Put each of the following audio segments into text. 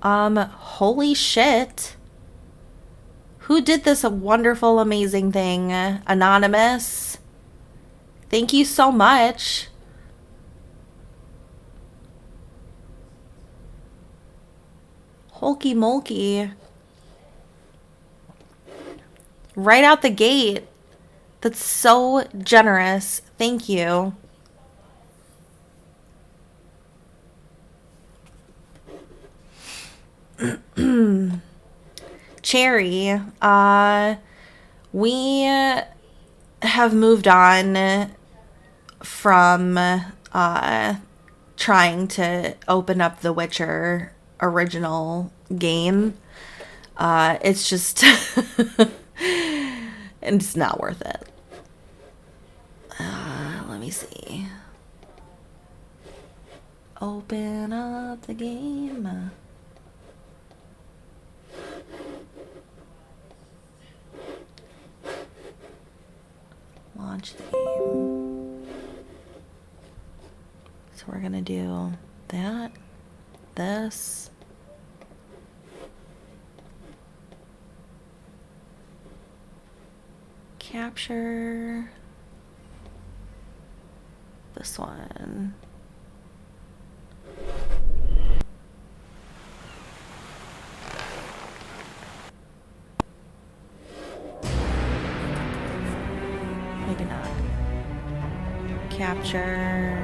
Holy shit. Who did this wonderful, amazing thing? Anonymous. Thank you so much. Holky molky. Right out the gate. That's so generous. Thank you. Cherry, we have moved on from trying to open up the Witcher original game. It's just it's not worth it. Let me see. Open up the game. Launch the game. So we're gonna do that, this. Capture this one. Maybe not. Capture.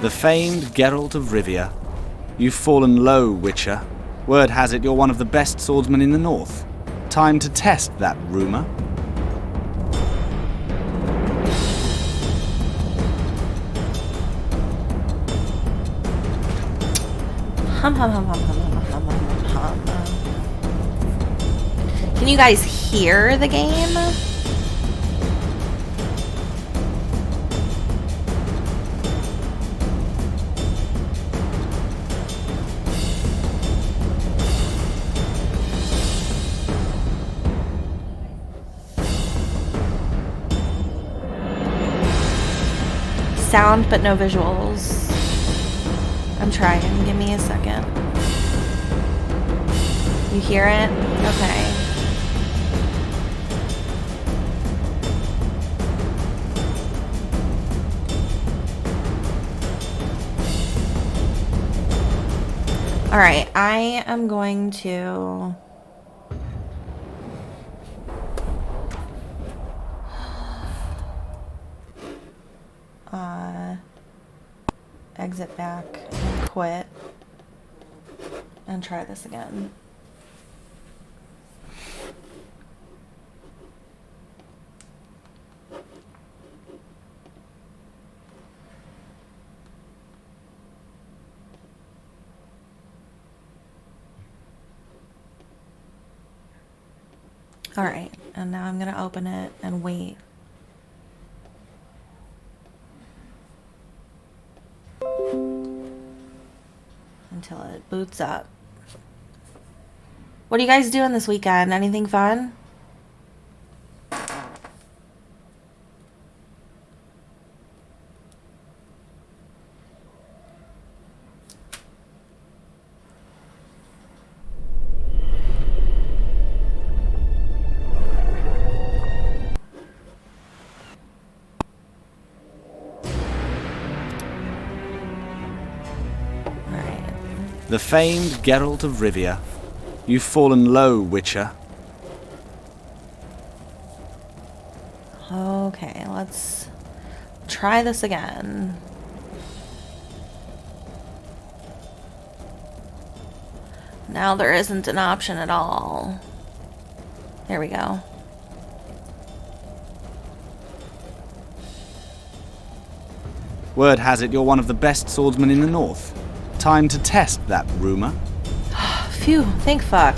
The famed Geralt of Rivia. You've fallen low, Witcher. Word has it you're one of the best swordsmen in the north. Time to test that rumor. Hum hum hum hum hum hum hum hum hum. Can you guys hear the game? Sound but no visuals. I'm trying. Give me a second. You hear it? Okay. All right. I am going to exit back and quit and try this again. All right, and now I'm gonna open it and wait. Until it boots up. What are you guys doing this weekend? Anything fun? The famed Geralt of Rivia. You've fallen low, Witcher. Okay, let's try this again. Now there isn't an option at all. There we go. Word has it you're one of the best swordsmen in the north. Time to test that rumor. Phew, thank fuck.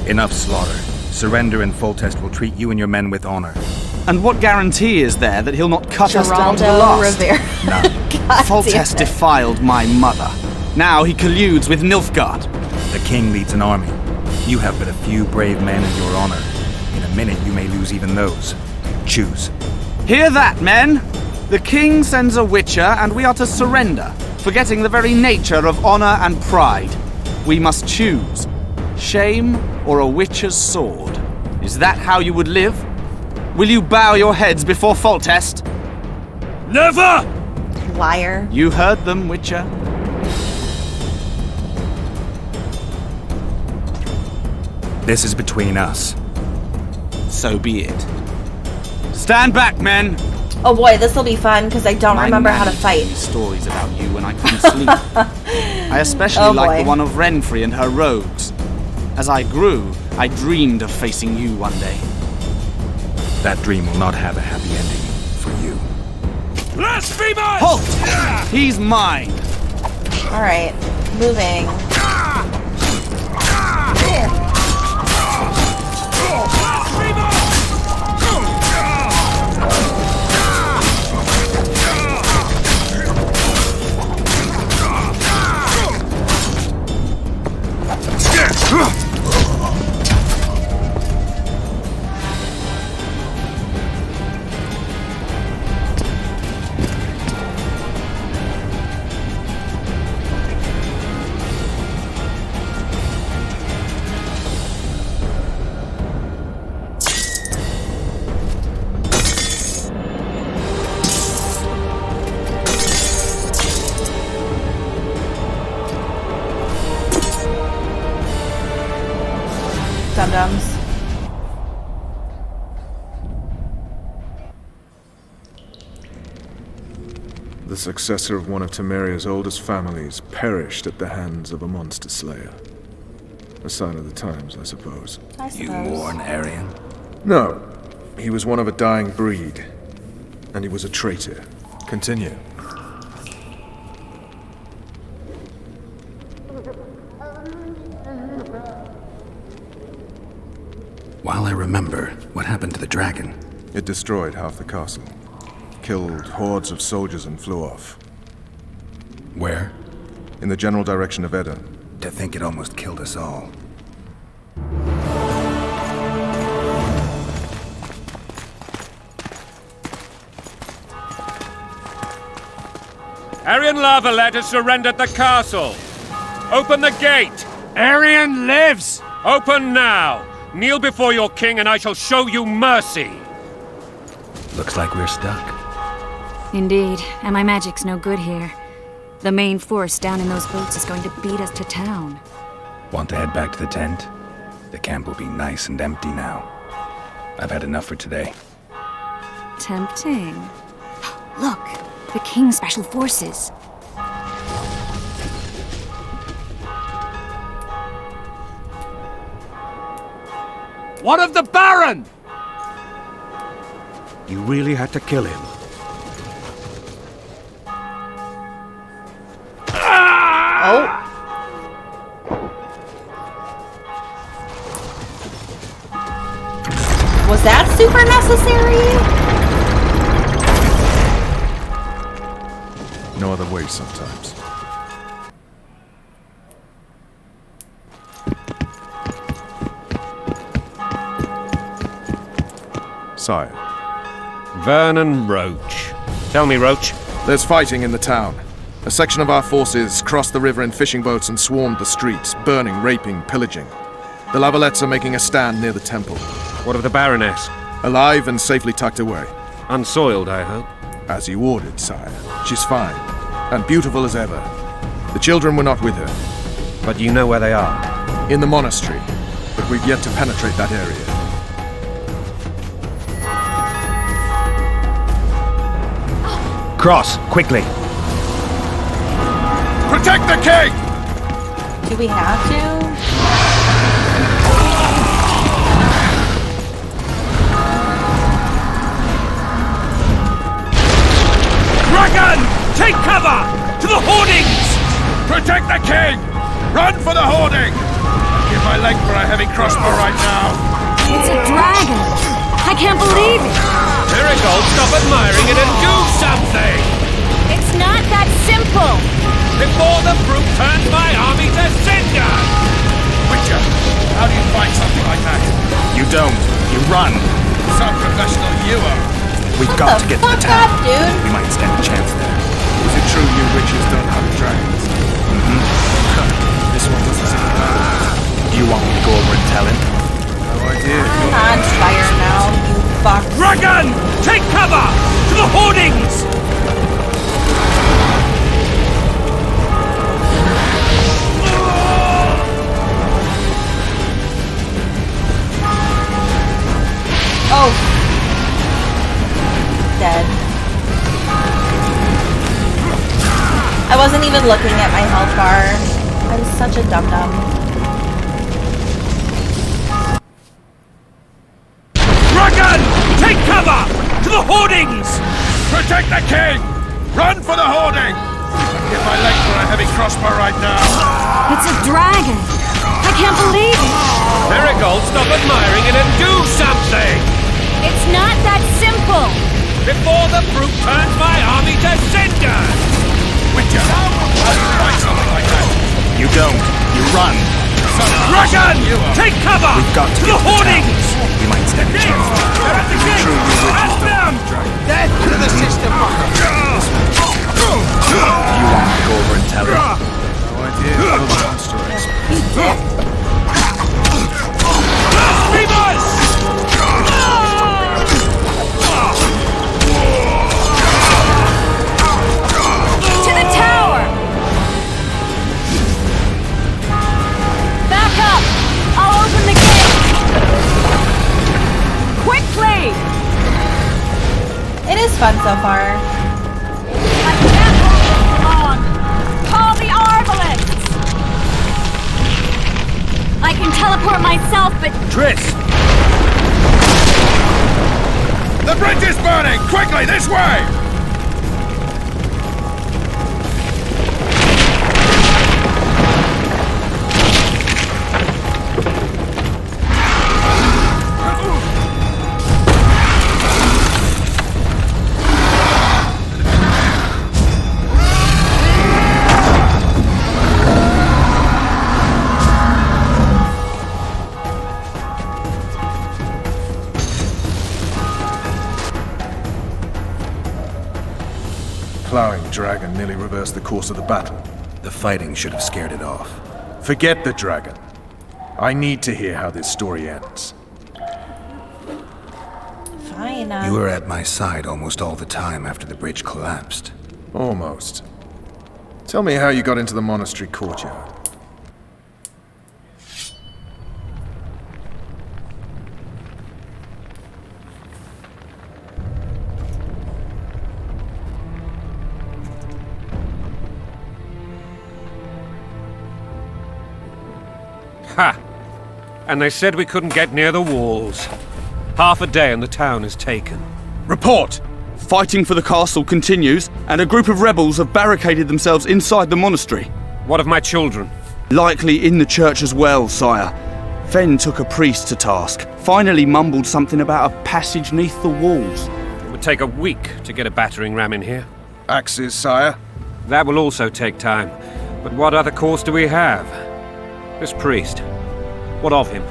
Enough slaughter. Surrender and Foltest will treat you and your men with honor. And what guarantee is there that he'll not cut us down to the Geraldo last? Rivera. None. God Foltest damn it. defiled my mother. Now he colludes with Nilfgaard. The king leads an army. You have but a few brave men in your honor. In a minute, you may lose even those. Choose. Hear that, men? The king sends a witcher, and we are to surrender, forgetting the very nature of honor and pride. We must choose. Shame or a witcher's sword? Is that how you would live? Will you bow your heads before Foltest? Never! Liar. You heard them, Witcher. This is between us. So be it. Stand back, men! Oh boy, this will be fun because I don't My remember how to nanny told fight. me stories about you when I couldn't sleep. I especially Oh, like boy. the one of Renfrey and her rogues. As I grew, I dreamed of facing you one day. That dream will not have a happy ending for you. Blasphemers! Halt! He's mine! Alright, moving. Dum-dums. The successor of one of Temeria's oldest families perished at the hands of a monster slayer. A sign of the times, I suppose. I You suppose. mourn, Aryan? No, he was one of a dying breed. And he was a traitor. Continue. While I remember, what happened to the dragon? It destroyed half the castle. Killed hordes of soldiers and flew off. Where? In the general direction of Edda. To think it almost killed us all. Aryan Lavalet has surrendered the castle. Open the gate. Aryan lives! Open now. Kneel before your king and I shall show you mercy. Looks like we're stuck. Indeed, and my magic's no good here. The main force down in those boats is going to beat us to town. Want to head back to the tent? The camp will be nice and empty now. I've had enough for today. Tempting. Look, the King's Special Forces. What of the Baron? You really had to kill him. Oh. Was that super necessary? No other way sometimes. Sire, Vernon Roach. Tell me, Roach. there's fighting in the town. A section of our forces crossed the river in fishing boats and swarmed the streets, burning, raping, pillaging. The Lavalets are making a stand near the temple. What of the Baroness? Alive and safely tucked away. Unsoiled, I hope. As you ordered, sire. She's fine, and beautiful as ever. The children were not with her. But you know where they are. In the monastery, but we've yet to penetrate that area. Cross, quickly! Protect the king! Do we have to? Dragon! Take cover! To the hoardings! Protect the king! Run for the hoarding! I'd give my leg for a heavy crossbow right now. It's a dragon! I can't believe it! Miracle, stop admiring it and do something! It's not that simple! Before the brute turns my army to cinder! Witcher, how do you fight something like that? You don't. You run. Some professional you are. We've What got the to get to the fuck town. up, dude? We might stand a chance there. Is it true you witches don't hunt dragons? This one doesn't seem to matter. You want me to go over and tell him? No idea. I'm on fire now, you fuck. Dragon! Take cover! To the hoardings! Oh. Dead. I wasn't even looking at my health bar. I'm such a dum-dum. Dragon! Take cover! To the hoardings! Protect the king! Run for the hoarding! I'd give my leg for a heavy crossbow right now. It's a dragon! I can't believe it! Miracle, stop admiring it and do something! It's not that simple! Before the brute turns my army to cinder! Witcher, how do you fight something like that? You don't. You run. Dragon! You are. Take cover! We've got to to get the to the town. hoardings! We might stand a chance there. They're at the gate! True, you witches don't them! hunt dragons. Death to the system! You want me to go over and tell him? No idea. Other monster expert. Blasphemers! To the tower! Back up! I'll open the gate! Quickly! It is fun so far. I can't hold it for long! Call the Arbalists! I can teleport myself, but Triss! The bridge is burning! Quickly, this way! Plowing dragon nearly reversed the course of the battle. The fighting should have scared it off. Forget the dragon. I need to hear how this story ends. Fine. You were at my side almost all the time after the bridge collapsed. Almost. Tell me how you got into the monastery courtyard. Ha! And they said we couldn't get near the walls. Half a day and the town is taken. Report! Fighting for the castle continues, and a group of rebels have barricaded themselves inside the monastery. What of my children? Likely in the church as well, sire. Fen took a priest to task, finally mumbled something about a passage neath the walls. It would take a week to get a battering ram in here. Axes, sire? That will also take time. But what other course do we have? This priest. What of him?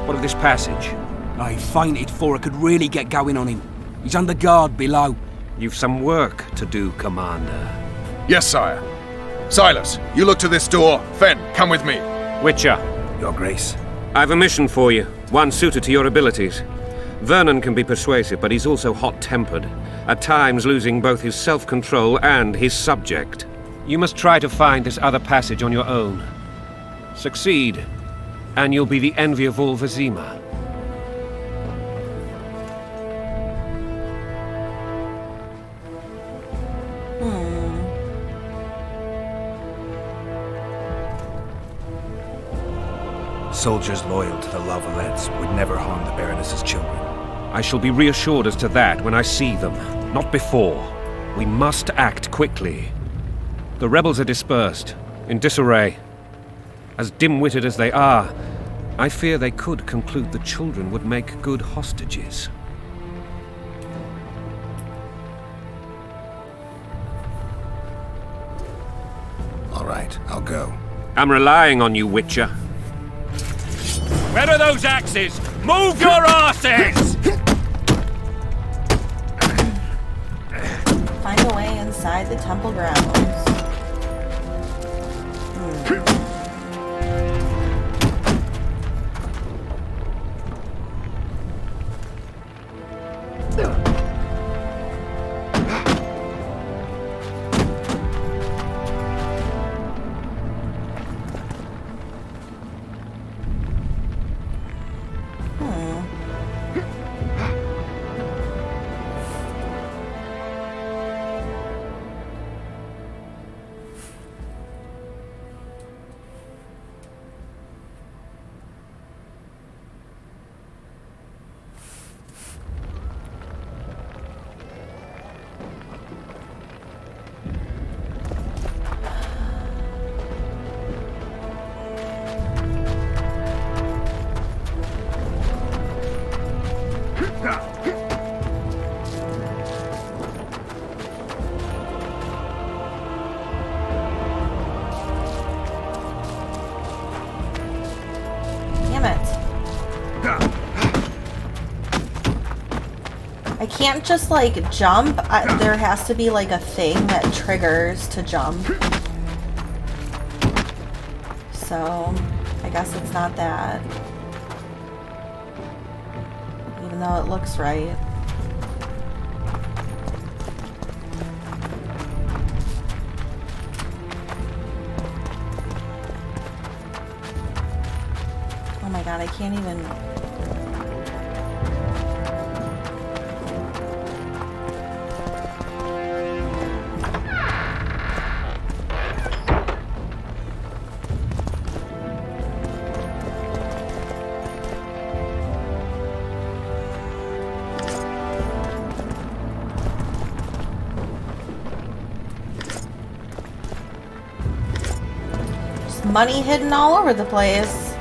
What of this passage? I fainted before I could really get going on him. He's under guard below. You've some work to do, Commander. Yes, sire. Silas, you look to this door. Fen, come with me. Witcher, Your Grace. I've a mission for you, one suited to your abilities. Vernon can be persuasive, but he's also hot-tempered, at times losing both his self-control and his subject. You must try to find this other passage on your own. Succeed, and you'll be the envy of all Vizima. Soldiers loyal to the Lavalettes would never harm the Baroness's children. I shall be reassured as to that when I see them, not before. We must act quickly. The rebels are dispersed. in disarray. As dim-witted as they are, I fear they could conclude the children would make good hostages. All right, I'll go. I'm relying on you, Witcher. Where are those axes? Move your asses! Find a way inside the temple grounds. I can't just like jump. There has to be like a thing that triggers to jump. So I guess it's not that. Even though it looks right. Oh my god, I can't even... Money hidden all over the place.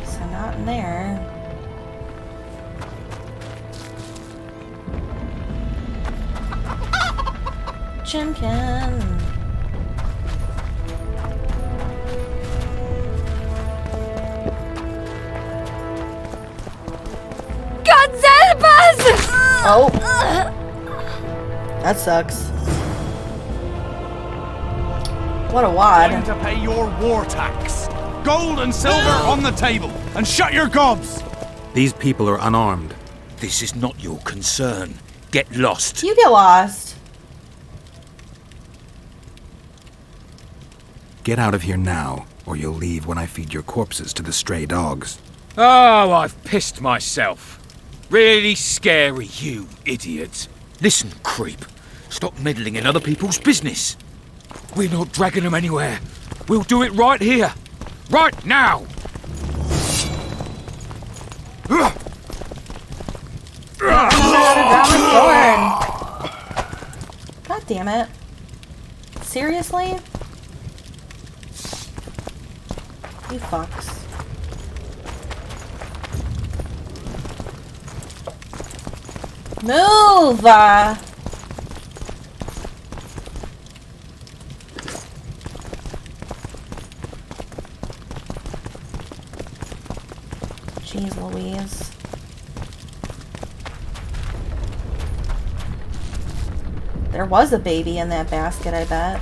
So not in there. Chimkin. Oh, that sucks. What a wad. Time to pay your war tax. Gold and silver on the table, and shut your gobs. These people are unarmed. This is not your concern. Get lost. You get lost. Get out of here now, or you'll leave when I feed your corpses to the stray dogs. Oh, I've pissed myself. Really scary, you idiot. Listen, creep. Stop meddling in other people's business. We're not dragging them anywhere. We'll do it right here. Right now! God damn it. Seriously? You fucks. Move! Jeez Louise. There was a baby in that basket, I bet.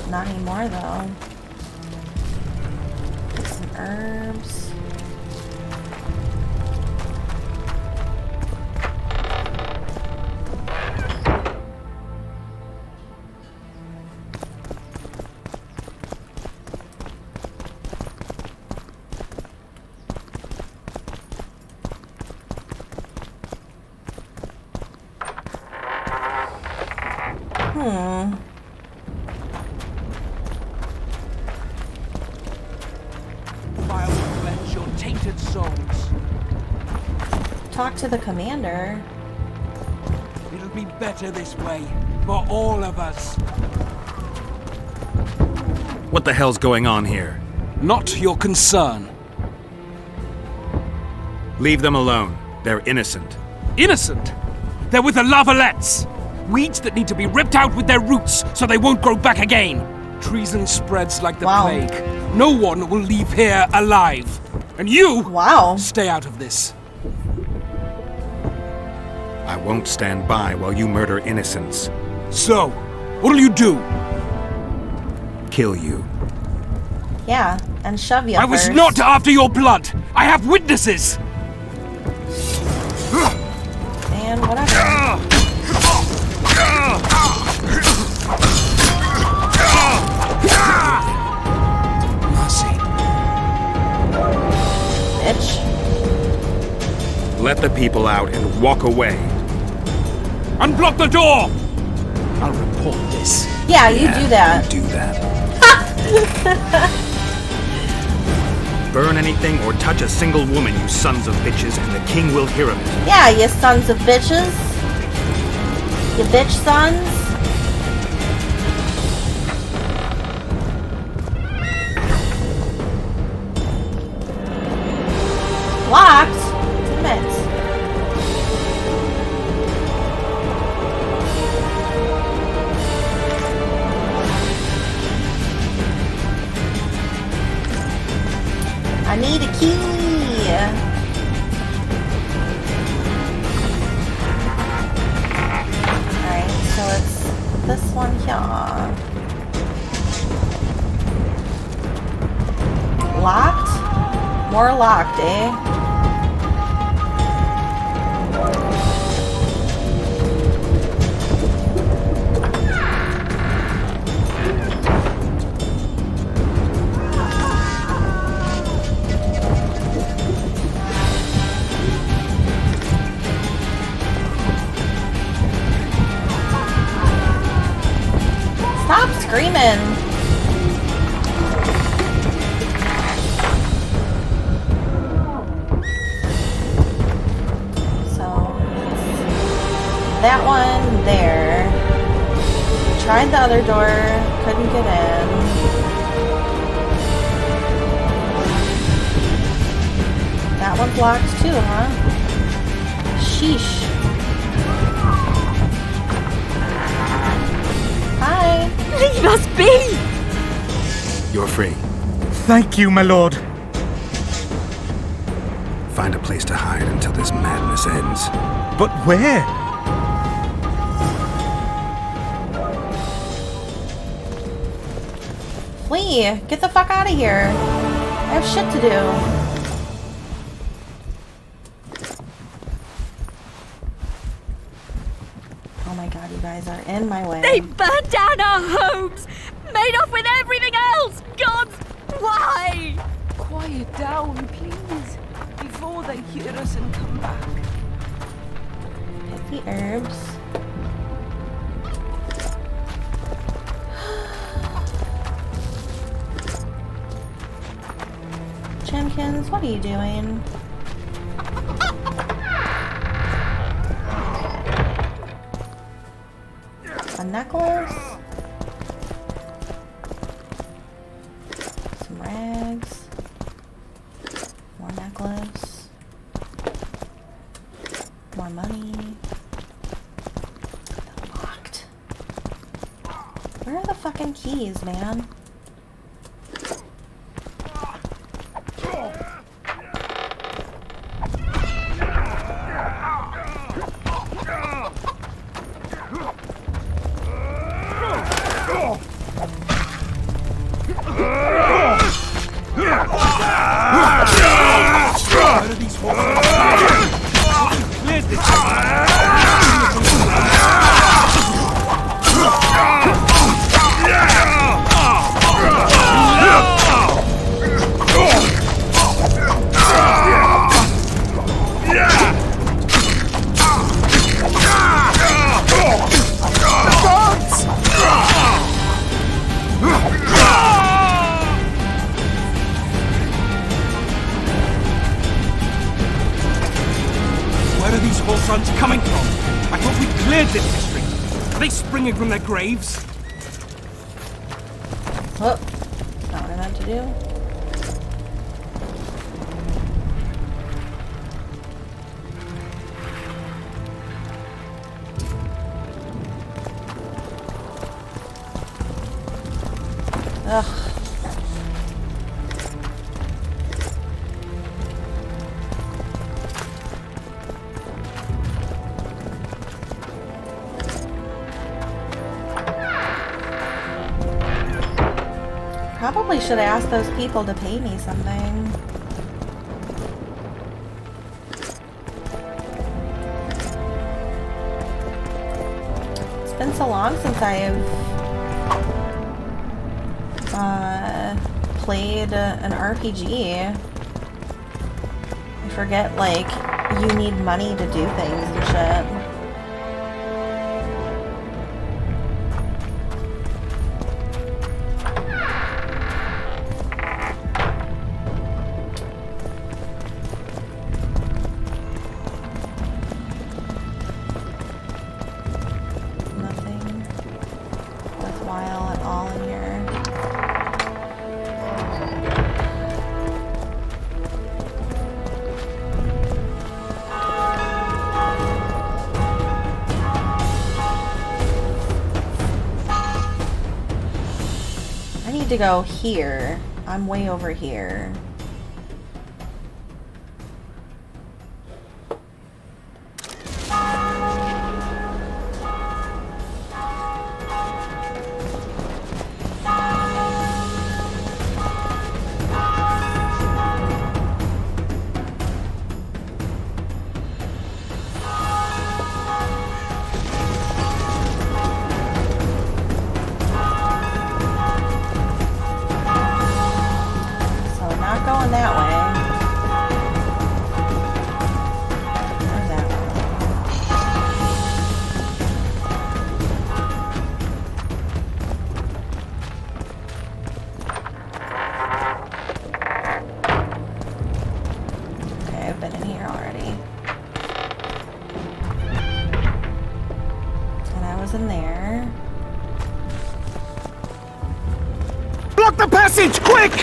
Not anymore, though. Get some herbs. talk to the commander. It'll be better this way, for all of us. What the hell's going on here? Not your concern. Leave them alone. They're innocent. Innocent? They're with the Lavalettes. Weeds that need to be ripped out with their roots so they won't grow back again. Treason spreads like the plague. No one will leave here alive. And you stay out of this. I won't stand by while you murder innocents. So, what'll you do? Kill you. Yeah, and shove you I was first. not after your blood. I have witnesses. And whatever. Mercy. Bitch. Let the people out and walk away. Unblock the door! I'll report this. Yeah, you do that. Do that. Burn anything or touch a single woman, you sons of bitches, and the king will hear of it. Yeah, you sons of bitches. You bitch sons. Locked? Damn it. I need a key. Alright, so it's this one here. Locked? More locked, eh? Stop screaming. So, that one there. Tried the other door, couldn't get in. That one's locked too, huh? Sheesh. Hi. Leave us be! You're free. Thank you, my lord. Find a place to hide until this madness ends. But where? Flee! Get the fuck out of here. I have shit to do. Oh my god, you guys are in my way. They burned down our homes! Made off with everything else! Gods, why? Quiet down, please, before they hear us and come back. Hit the herbs. Jenkins, what are you doing? A necklace? Some rags? More necklace? More money? They're locked. Where are the fucking keys, man? springing from their graves? Oh, not what I meant to do. Ugh. Probably should have asked those people to pay me something. It's been so long since I've played an RPG. I forget, like, you need money to do things and shit. To go here. I'm way over here. In there. Block the passage, quick!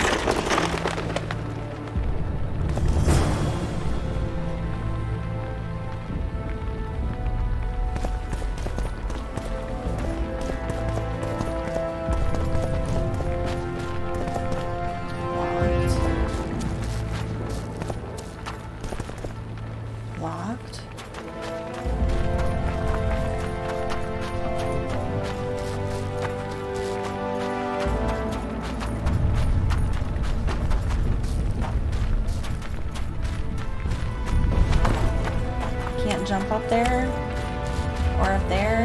Locked. Jump up there or up there.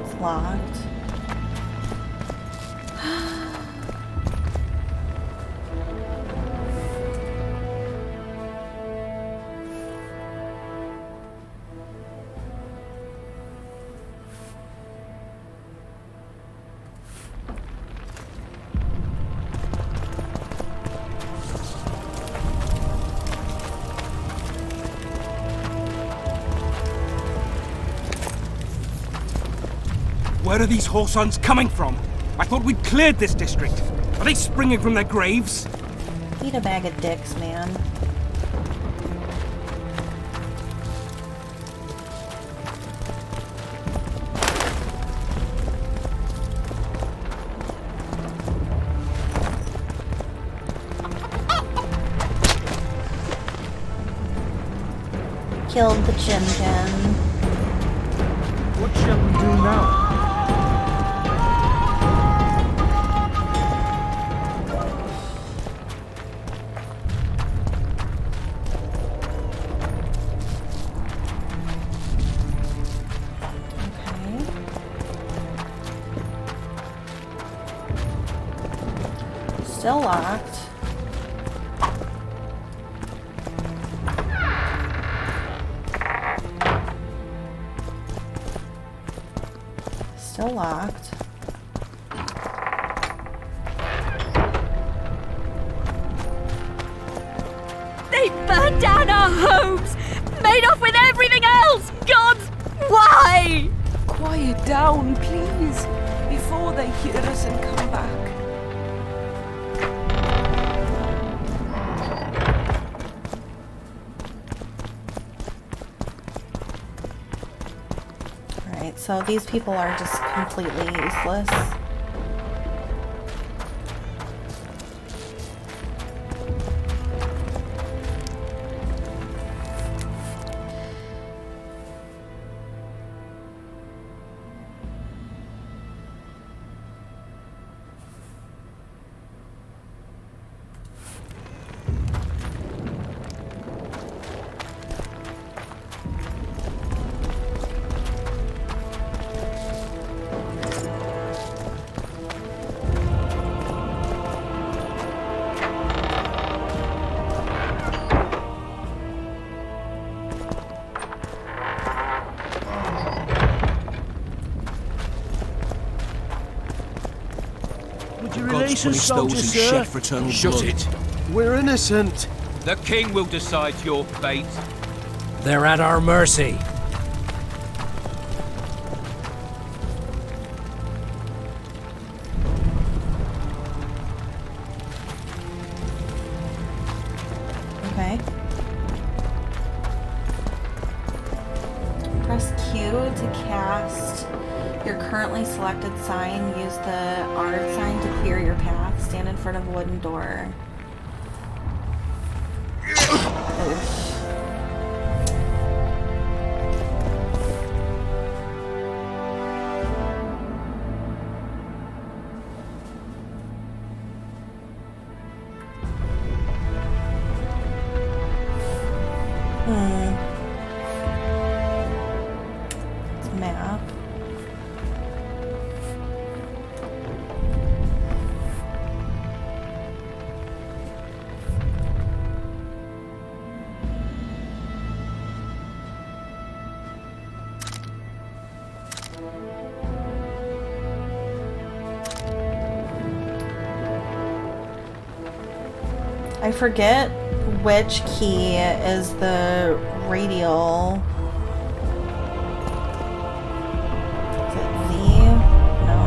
It's locked. Where are these whoresons coming from? I thought we'd cleared this district. Are they springing from their graves? Eat a bag of dicks, man. Killed the Chimkin. What shall we do now? Still locked. Still locked. down our homes, made off with everything else! Gods, why? Quiet down, please, before they hear us and come back. Alright, so these people are just completely useless. Would you release us, soldiers, sir? Shut it. We're innocent. The king will decide your fate. They're at our mercy. Okay. Press Q to cast your currently selected sign. Use the R sign to clear your path. Stand in front of a wooden door. Oof. It's a map. I forget which key is the radial. Is it Z? No.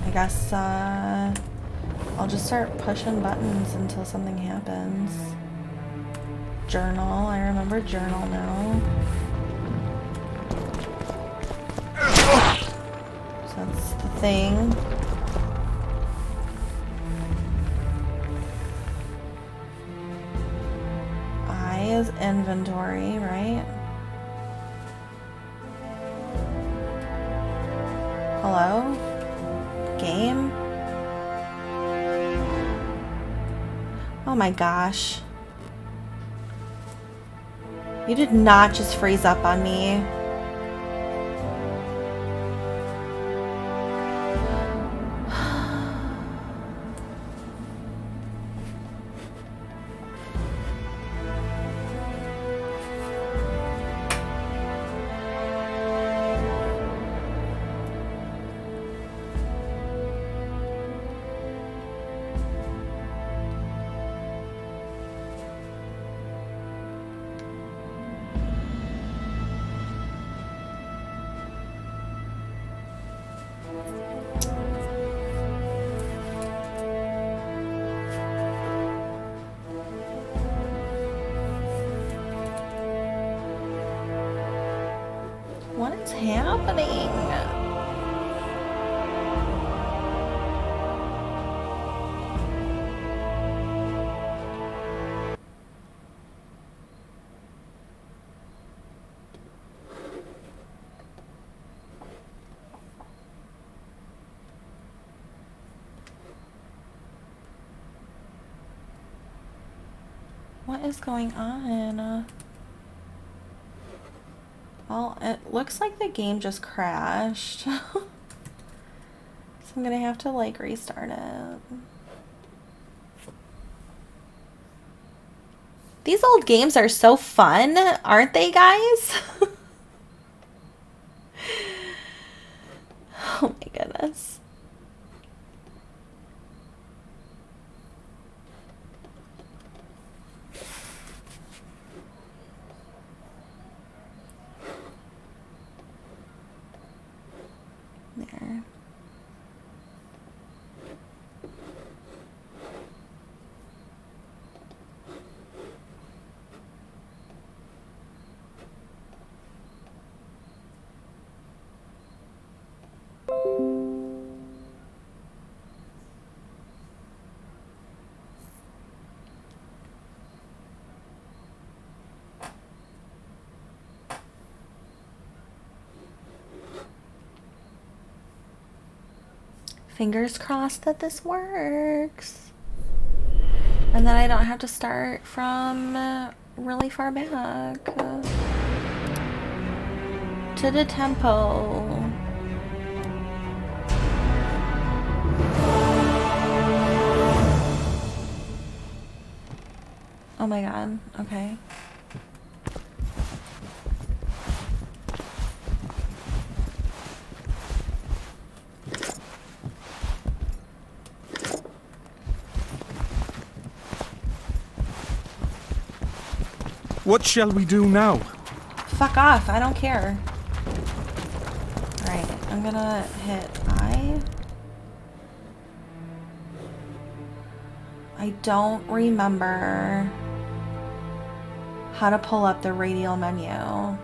I guess I'll just start pushing buttons until something happens. Journal. I remember journal now. So that's the thing. I is inventory, right? Hello? Game? Oh my gosh. You did not just freeze up on me. What is happening? What is going on? Well, it looks like the game just crashed. So I'm gonna have to like restart it. These old games are so fun, aren't they, guys? Oh my goodness. Fingers crossed that this works. And then I don't have to start from really far back. To the temple. Oh my god, okay. What shall we do now? Fuck off, I don't care. Alright, I'm gonna hit I. I don't remember how to pull up the radial menu.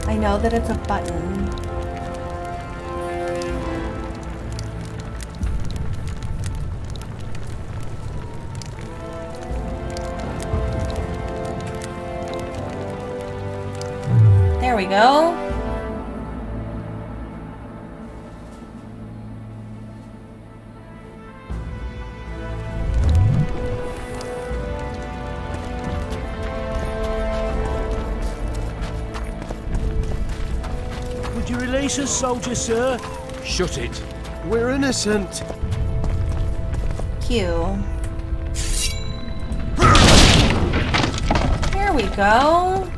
I know that it's a button. There we go. Would you release us, soldier, sir? Shut it. We're innocent. Q. There we go.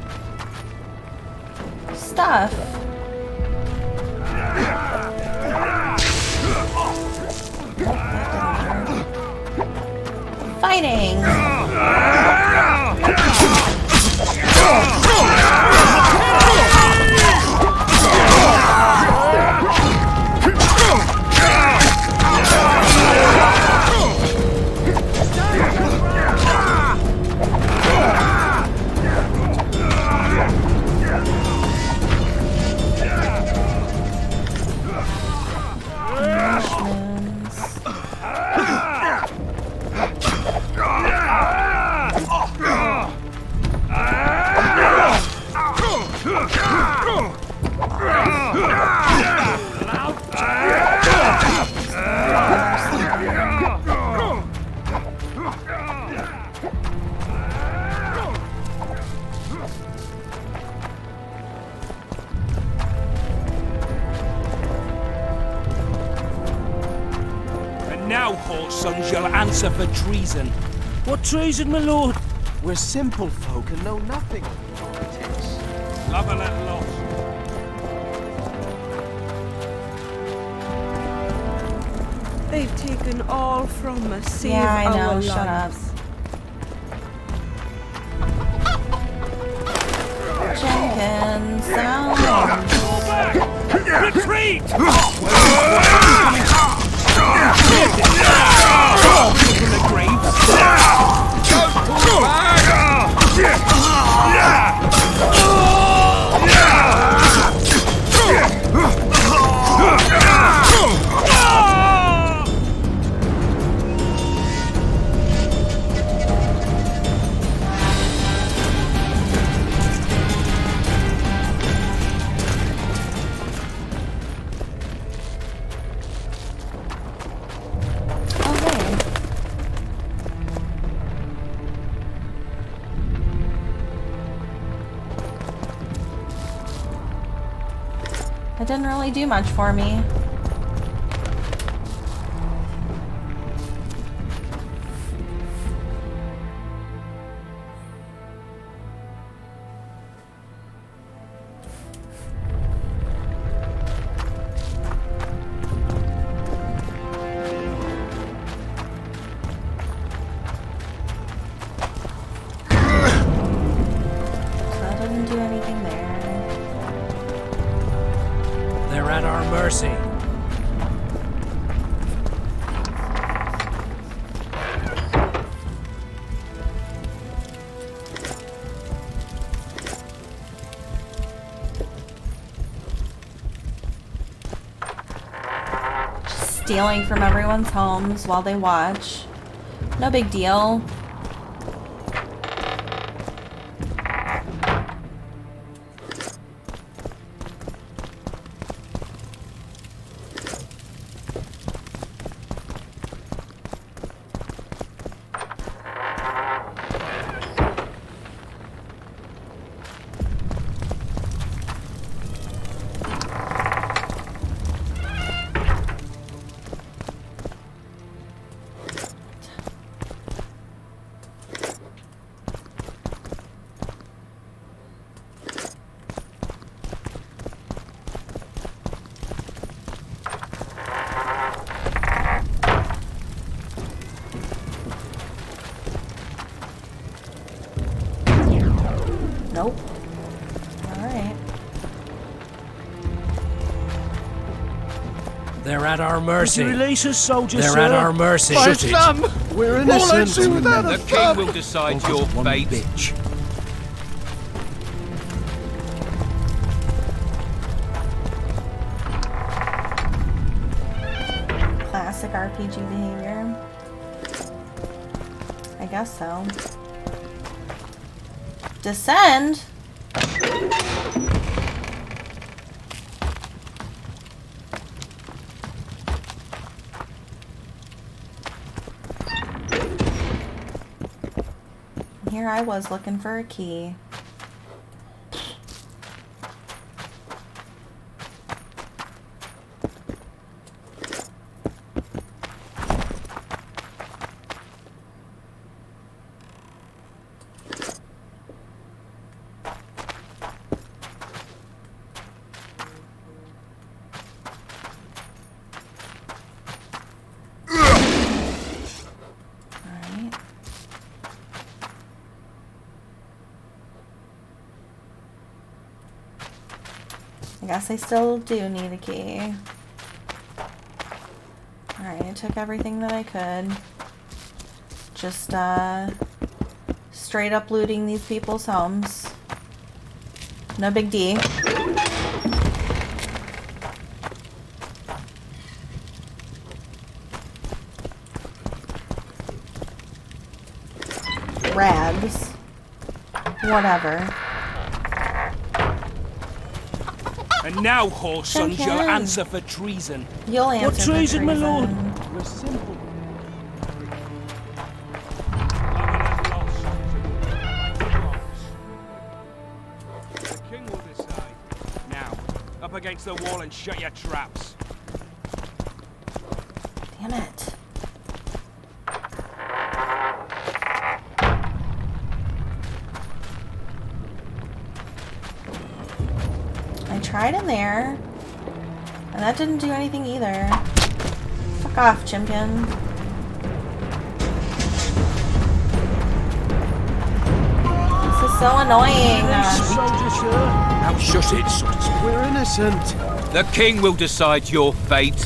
Stuff. Fighting. Now, horse sons, you'll answer for treason. What treason, my lord? We're simple folk and know nothing of politics. Love and let lost. They've taken all from us, save Yeah, I know. our Shut up. lives. Jenkins, sound. Retreat! From the graves? It didn't really do much for me. So that didn't do anything there. They're at our mercy. stealing from everyone's homes while they watch. No big deal. Nope. Alright. They're at our mercy. Release us, soldiers, They're sir. at our mercy. My Shut it. thumb! We're All I innocent. see without a The thumb! king will decide your fate. Bitch. Classic RPG behavior. I guess so. Descend? Here I was looking for a key. Alright. I guess I still do need a key. Alright, I took everything that I could. Just, straight up looting these people's homes. No big D. Rags. Whatever. And now, whore sons, you'll Can. answer for treason. You'll answer What for treason, my lord? treason. We're simple. The king will decide. Now, up against the wall and shut your traps. Damn it. I tried in there, and that didn't do anything either. Fuck off, Chimkin. This is so annoying. Soldiers, sir. Now shut it, sons. We're innocent. The king will decide your fate.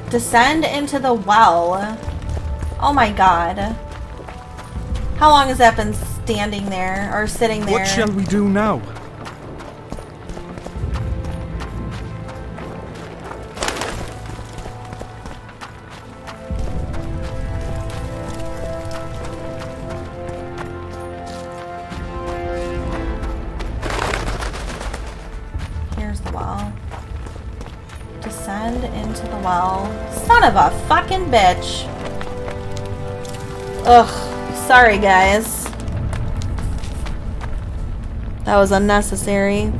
Descend into the well. Oh my god. How long has that been standing there, or sitting there? What shall we do now? Here's the well. Descend into the well. Son of a fucking bitch. Ugh. Sorry, guys. That was unnecessary.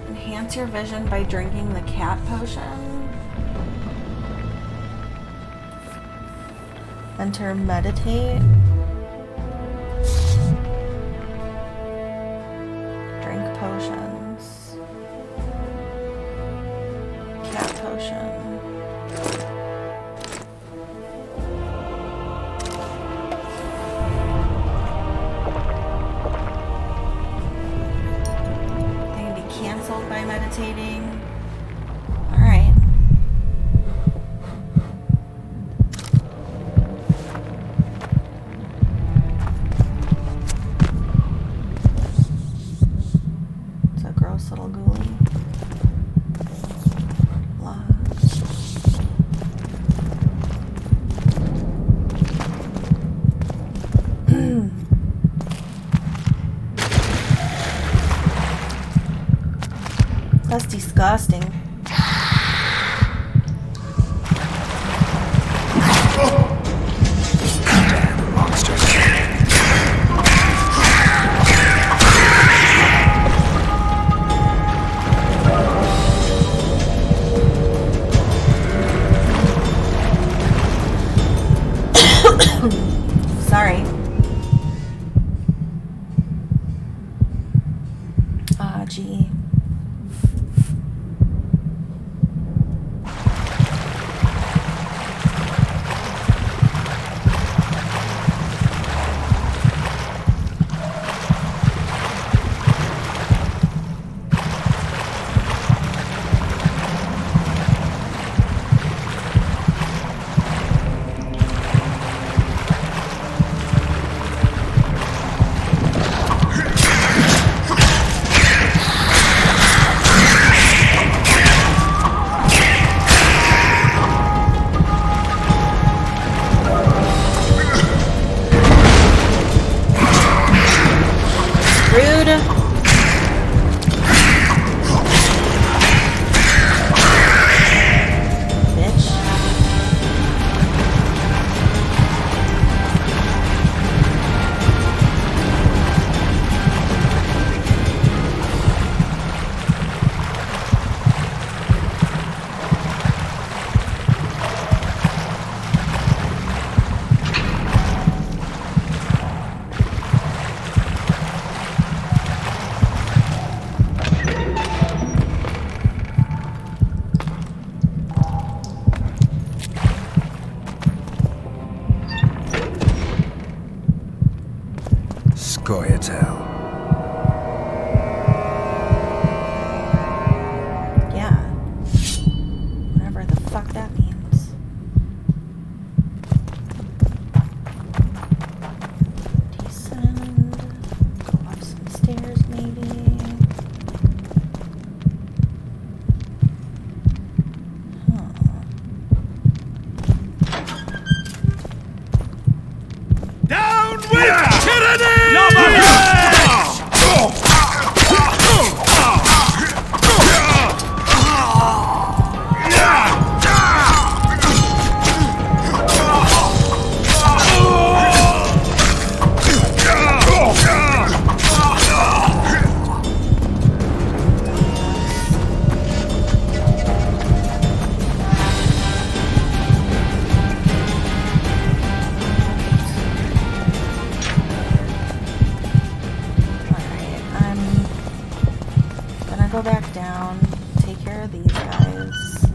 Enhance your vision by drinking the cat potion. Enter meditate. Drink potions. Cat potion. That's disgusting. Damn monsters. Sorry. Ah, gee. Rude. Bitch. Scoia'tael. Yeah. Whatever the fuck that means. Descend. Go up some stairs, maybe. Huh. Down with tyranny! Alright, I'm gonna go back down, take care of these guys.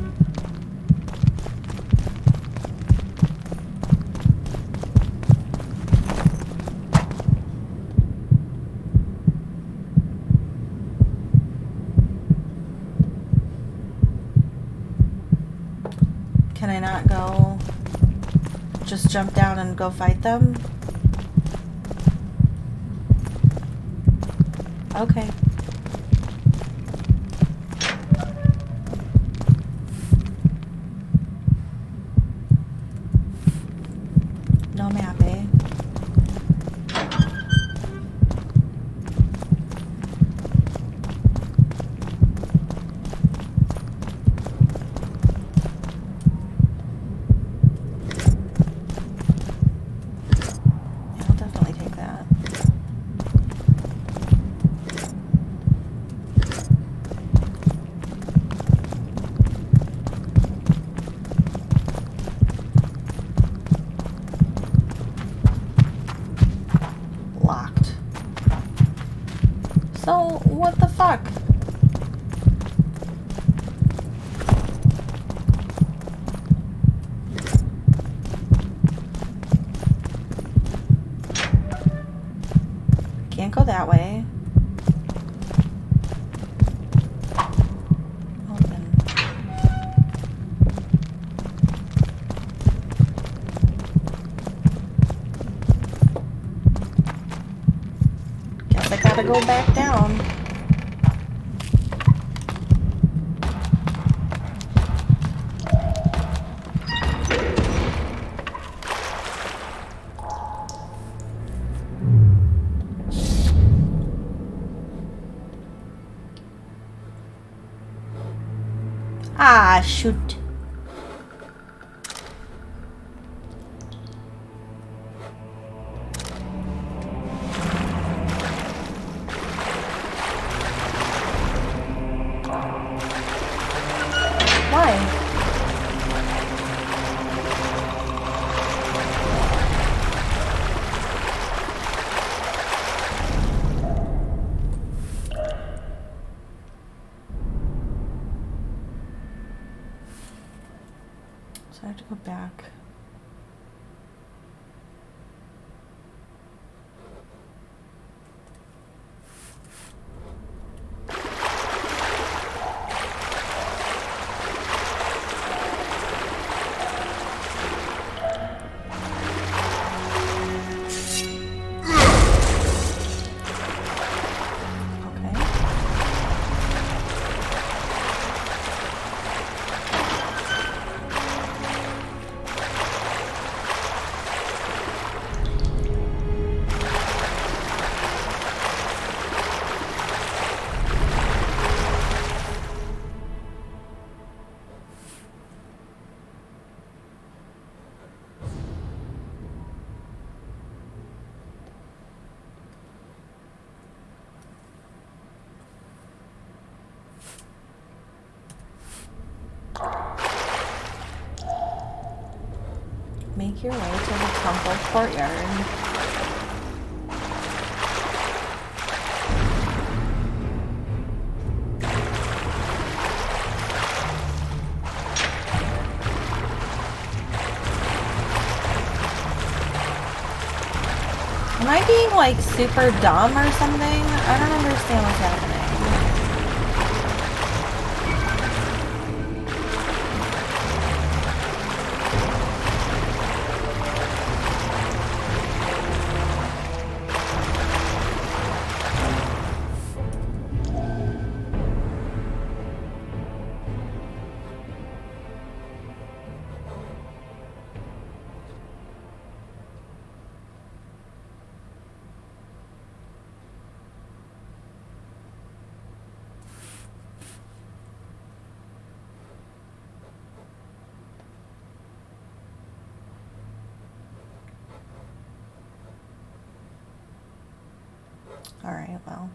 Can I not go, just jump down and go fight them? Okay. No map, eh? Yeah, I'll definitely take that. Locked. So, what the fuck? Can't go that way. Open. Guess I gotta go back down. Ah, shoot. Why? So I have to go back. Make your way to the temple courtyard. Am I being like super dumb or something? I don't understand what's happening. All right, well.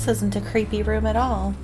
This isn't a creepy room at all.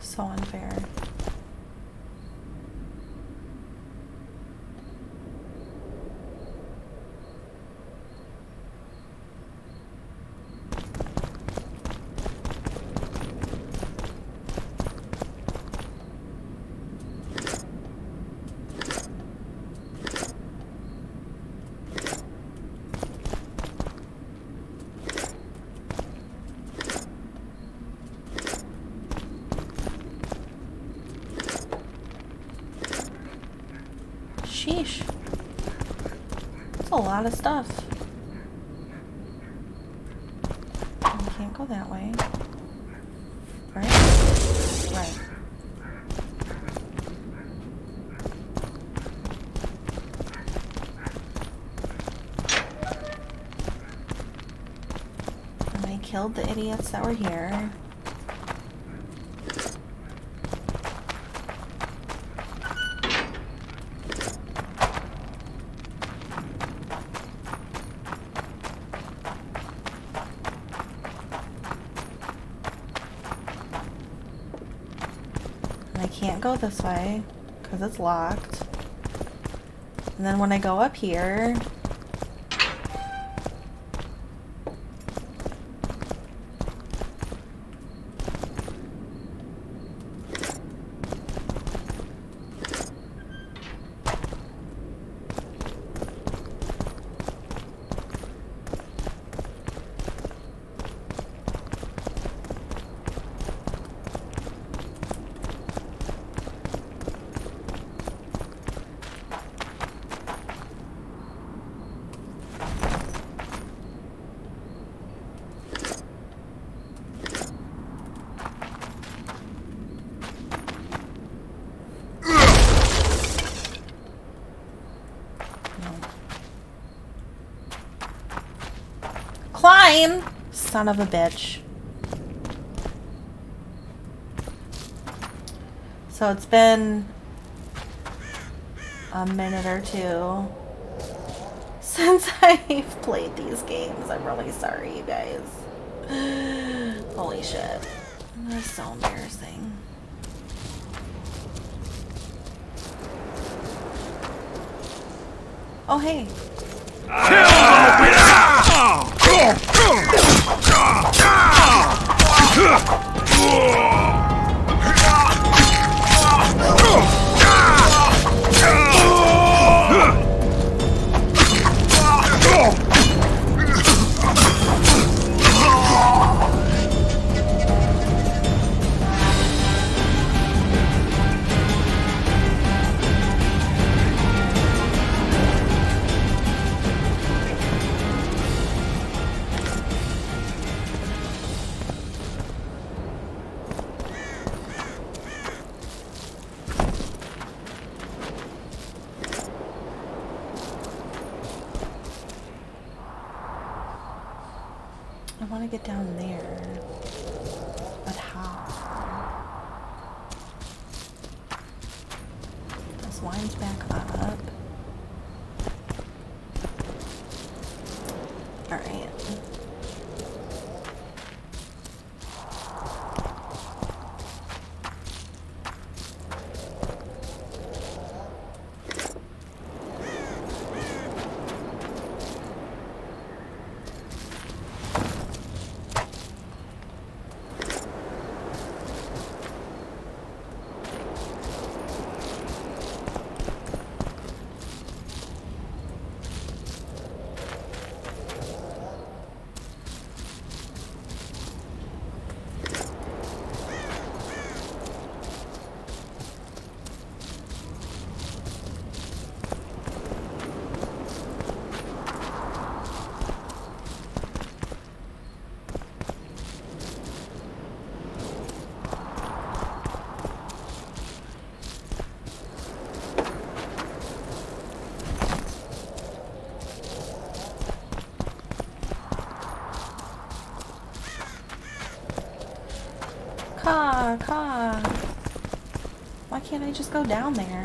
So unfair. Sheesh. That's a lot of stuff. You can't go that way. Right? Right. And I killed the idiots that were here. I can't go this way because it's locked. And then when I go up here, climb, son of a bitch. So it's been a minute or two since I've played these games. I'm really sorry, you guys. Holy shit. That's so embarrassing. Oh, hey. I want to get down there, but how? This wine's back up. All right. Ha. Why can't I just go down there?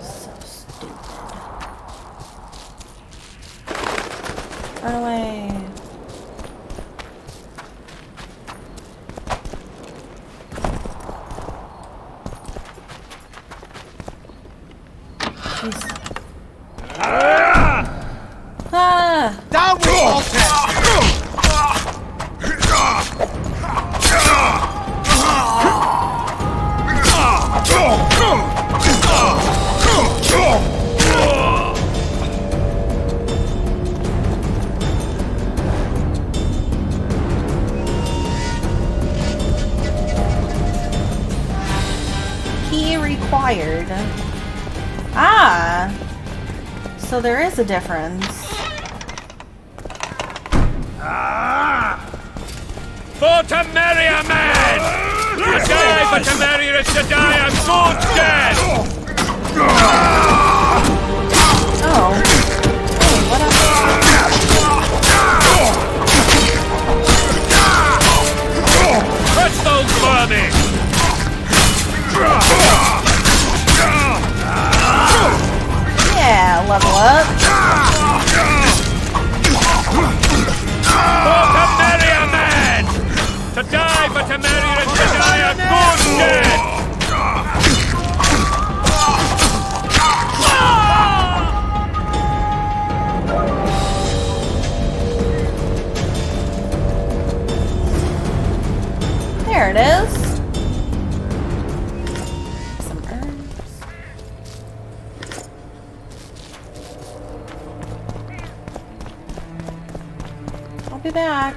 So stupid. Run away. Jeez. Ah! Down with Voltes! Key required. Ah! So there is a difference. For Temeria, man! To die for Temeria is to die a good death! Oh. Hey, what up? Catch those vermin! Yeah, level up. For Temeria, man! To die for Temeria is to die a good death! There it is. Some herbs. I'll be back.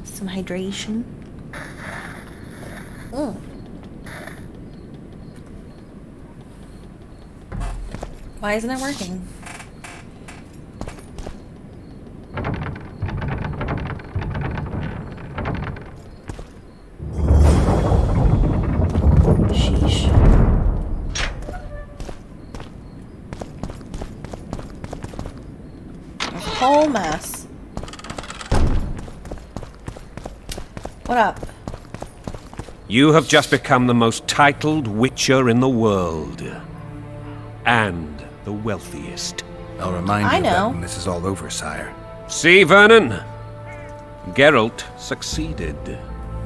Some hydration. Why isn't it working? Sheesh. A whole mess. What up? You have just become the most titled witcher in the world. And the wealthiest. I'll remind I you of that know. when this is all over, sire. See, Vernon? Geralt succeeded.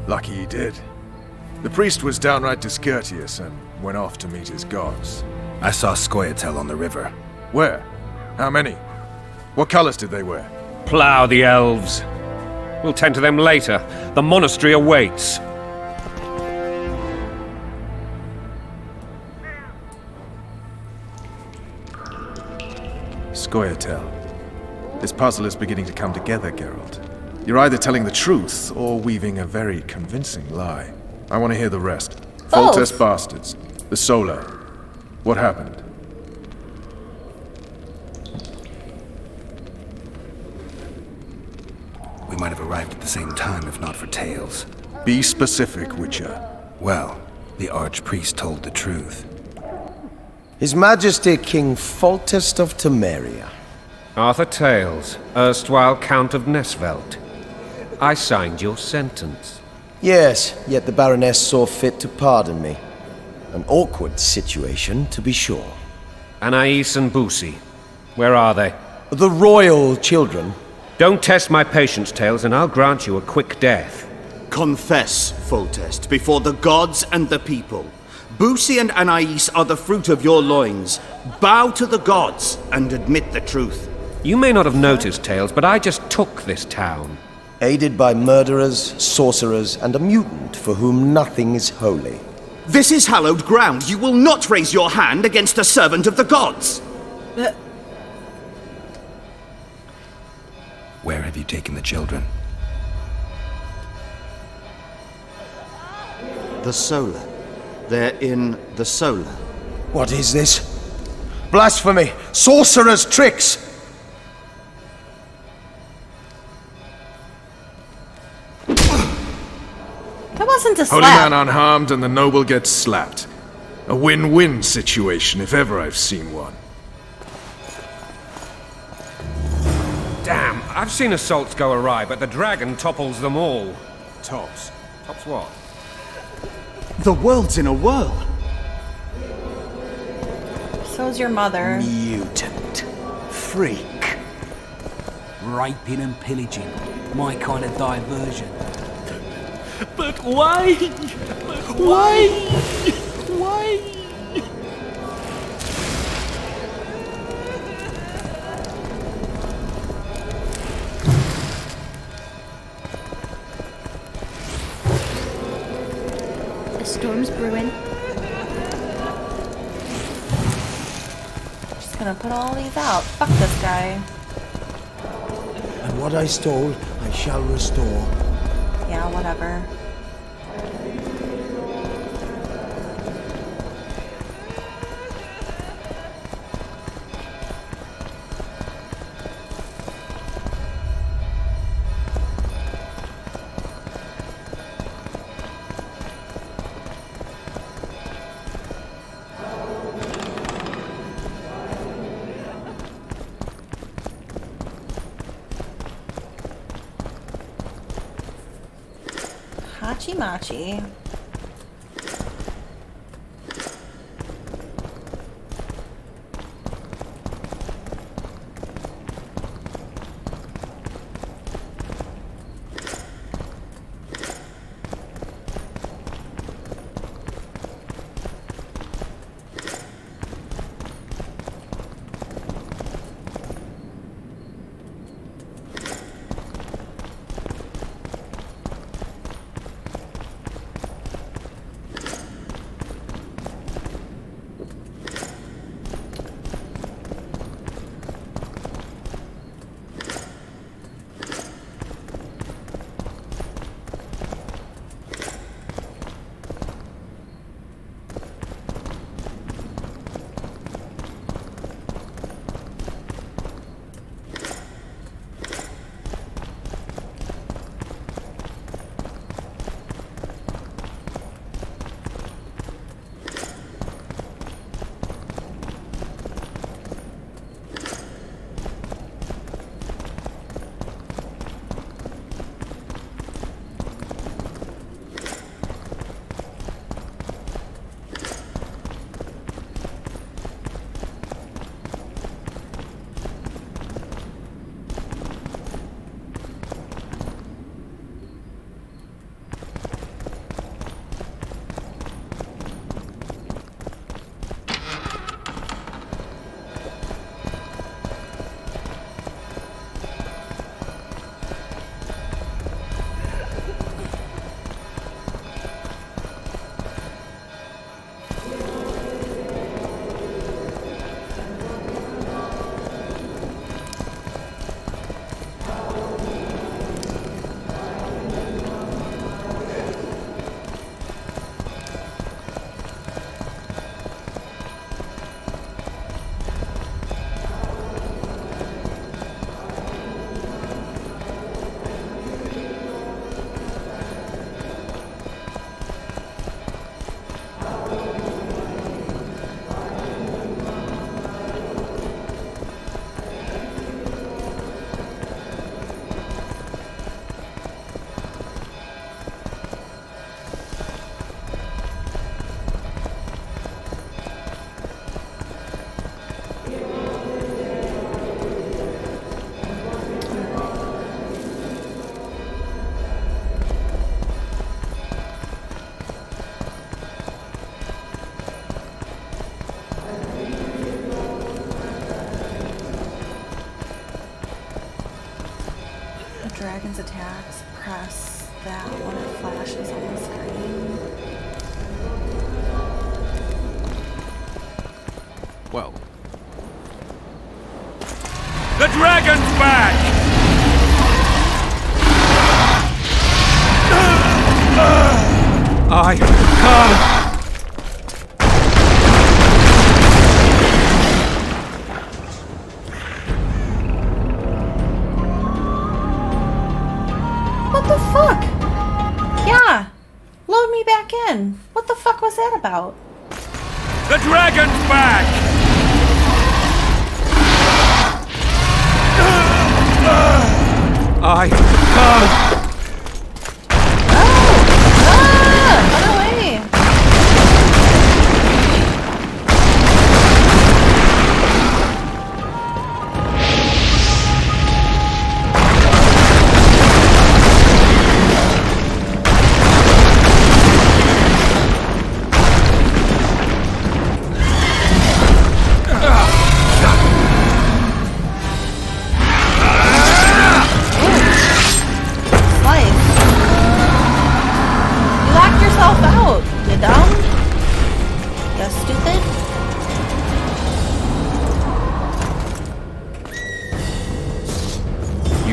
Lucky he did. The priest was downright discourteous and went off to meet his gods. I saw Scoia'tael on the river. Where? How many? What colors did they wear? Plough the elves. We'll tend to them later. The monastery awaits. Scoia'tael. This puzzle is beginning to come together, Geralt. You're either telling the truth or weaving a very convincing lie. I want to hear the rest. Both. Foltest bastards. The Solar. What happened? We might have arrived at the same time if not for tales. Be specific, Witcher. Well, the Archpriest told the truth. His Majesty King Foltest of Temeria. Arthur Tales, erstwhile Count of Nesvelt. I signed your sentence. Yes, yet the Baroness saw fit to pardon me. An awkward situation, to be sure. Anais and Boussy, where are they? The royal children. Don't test my patience, Tales, and I'll grant you a quick death. Confess, Foltest, before the gods and the people. Boussy and Anais are the fruit of your loins. Bow to the gods and admit the truth. You may not have noticed, Tales, but I just took this town. Aided by murderers, sorcerers, and a mutant for whom nothing is holy. This is hallowed ground. You will not raise your hand against a servant of the gods. Where have you taken the children? The Solar. They're in the solar. What is this? Blasphemy! Sorcerer's tricks! That wasn't a Holy man slap. unharmed and the noble gets slapped. A win-win situation, if ever I've seen one. Damn, I've seen assaults go awry, but the dragon topples them all. Tops. Tops what? The world's in a whirl. So's your mother. Mutant. Freak. Raping and pillaging. My kind of diversion. But why? Why? Why? A storm's brewing. Just gonna put all these out. Fuck this guy. And what I stole, I shall restore. Yeah, whatever. Hachi Machi. Dragon's attacks, press that when it flashes on the screen. Well, The dragon's back! I can't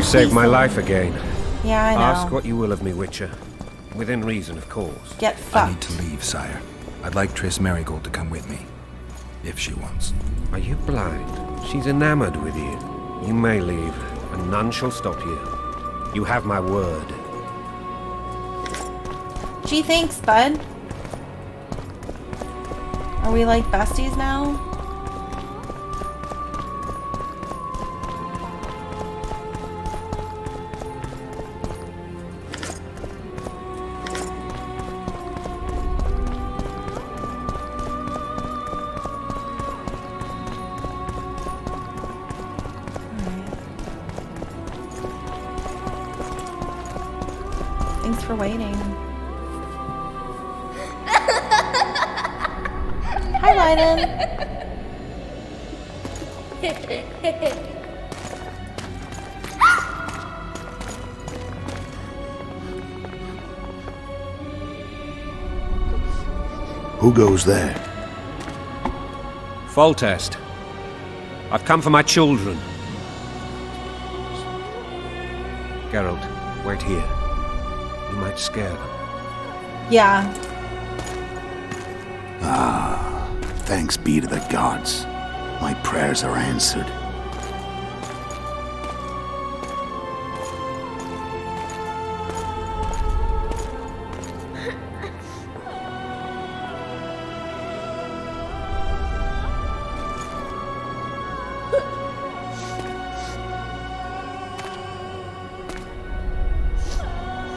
saved my life again. Yeah, I know. Ask what you will of me, Witcher. Within reason, of course. Get I fucked. need to leave, sire. I'd like Triss Marigold to come with me. If she wants. Are you blind? She's enamored with you. You may leave, and none shall stop you. You have my word. Gee, thanks, bud. Are we like besties now? Thanks for waiting. Hi, Lyden. Who goes there? Foltest. I've come for my children. Geralt, wait here. You might scare them. Yeah. Ah, thanks be to the gods. My prayers are answered.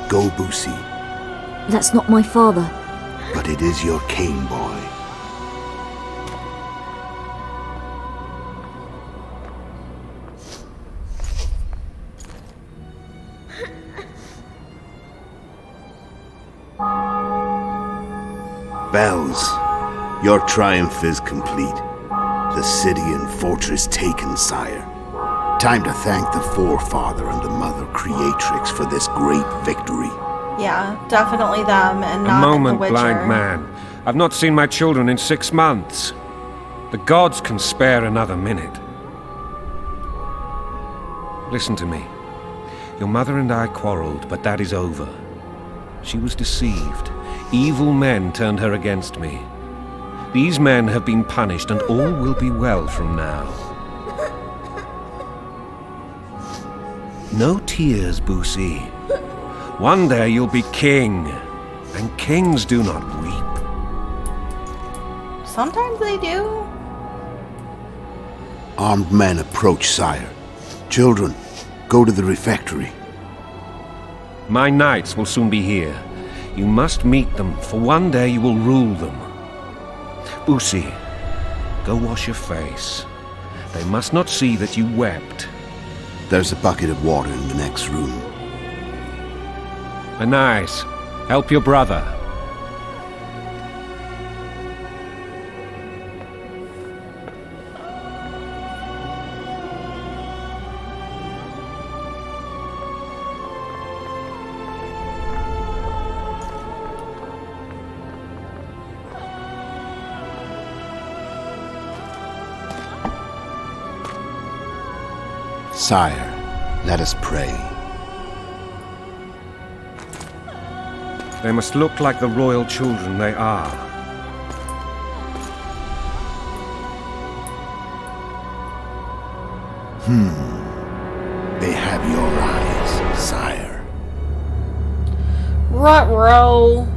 Go, Boosie. That's not my father. But it is your king, boy. Bells, your triumph is complete. The city and fortress taken, sire. Time to thank the forefather and the mother creatrix for this great victory. Yeah, definitely them and not A moment, the Witcher. blind man. I've not seen my children in 6 months. The gods can spare another minute. Listen to me. Your mother and I quarreled, but that is over. She was deceived. Evil men turned her against me. These men have been punished, and all will be well from now. No tears, Boosie. One day you'll be king, and kings do not weep. Sometimes they do. Armed men approach, sire. Children, go to the refectory. My knights will soon be here. You must meet them, for one day you will rule them. Boosie, go wash your face. They must not see that you wept. There's a bucket of water in the next room. Anais, help your brother. Sire, let us pray. They must look like the royal children they are. They have your eyes, sire. Ruh-roh.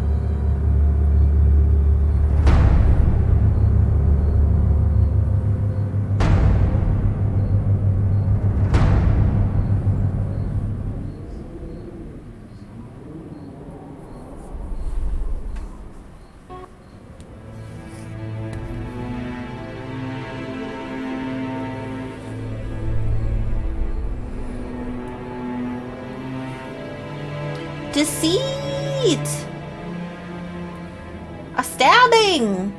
Deceit! A stabbing!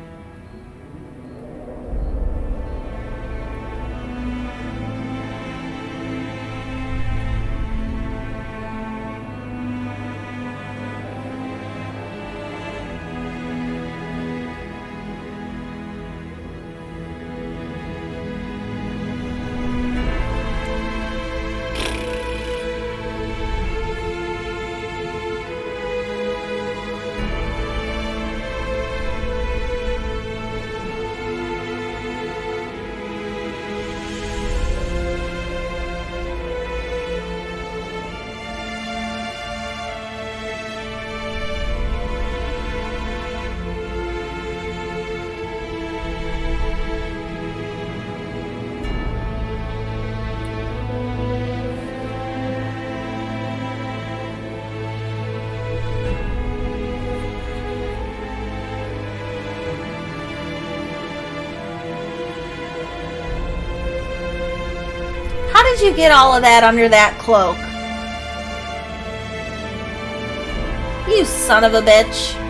did you get all of that under that cloak? You son of a bitch.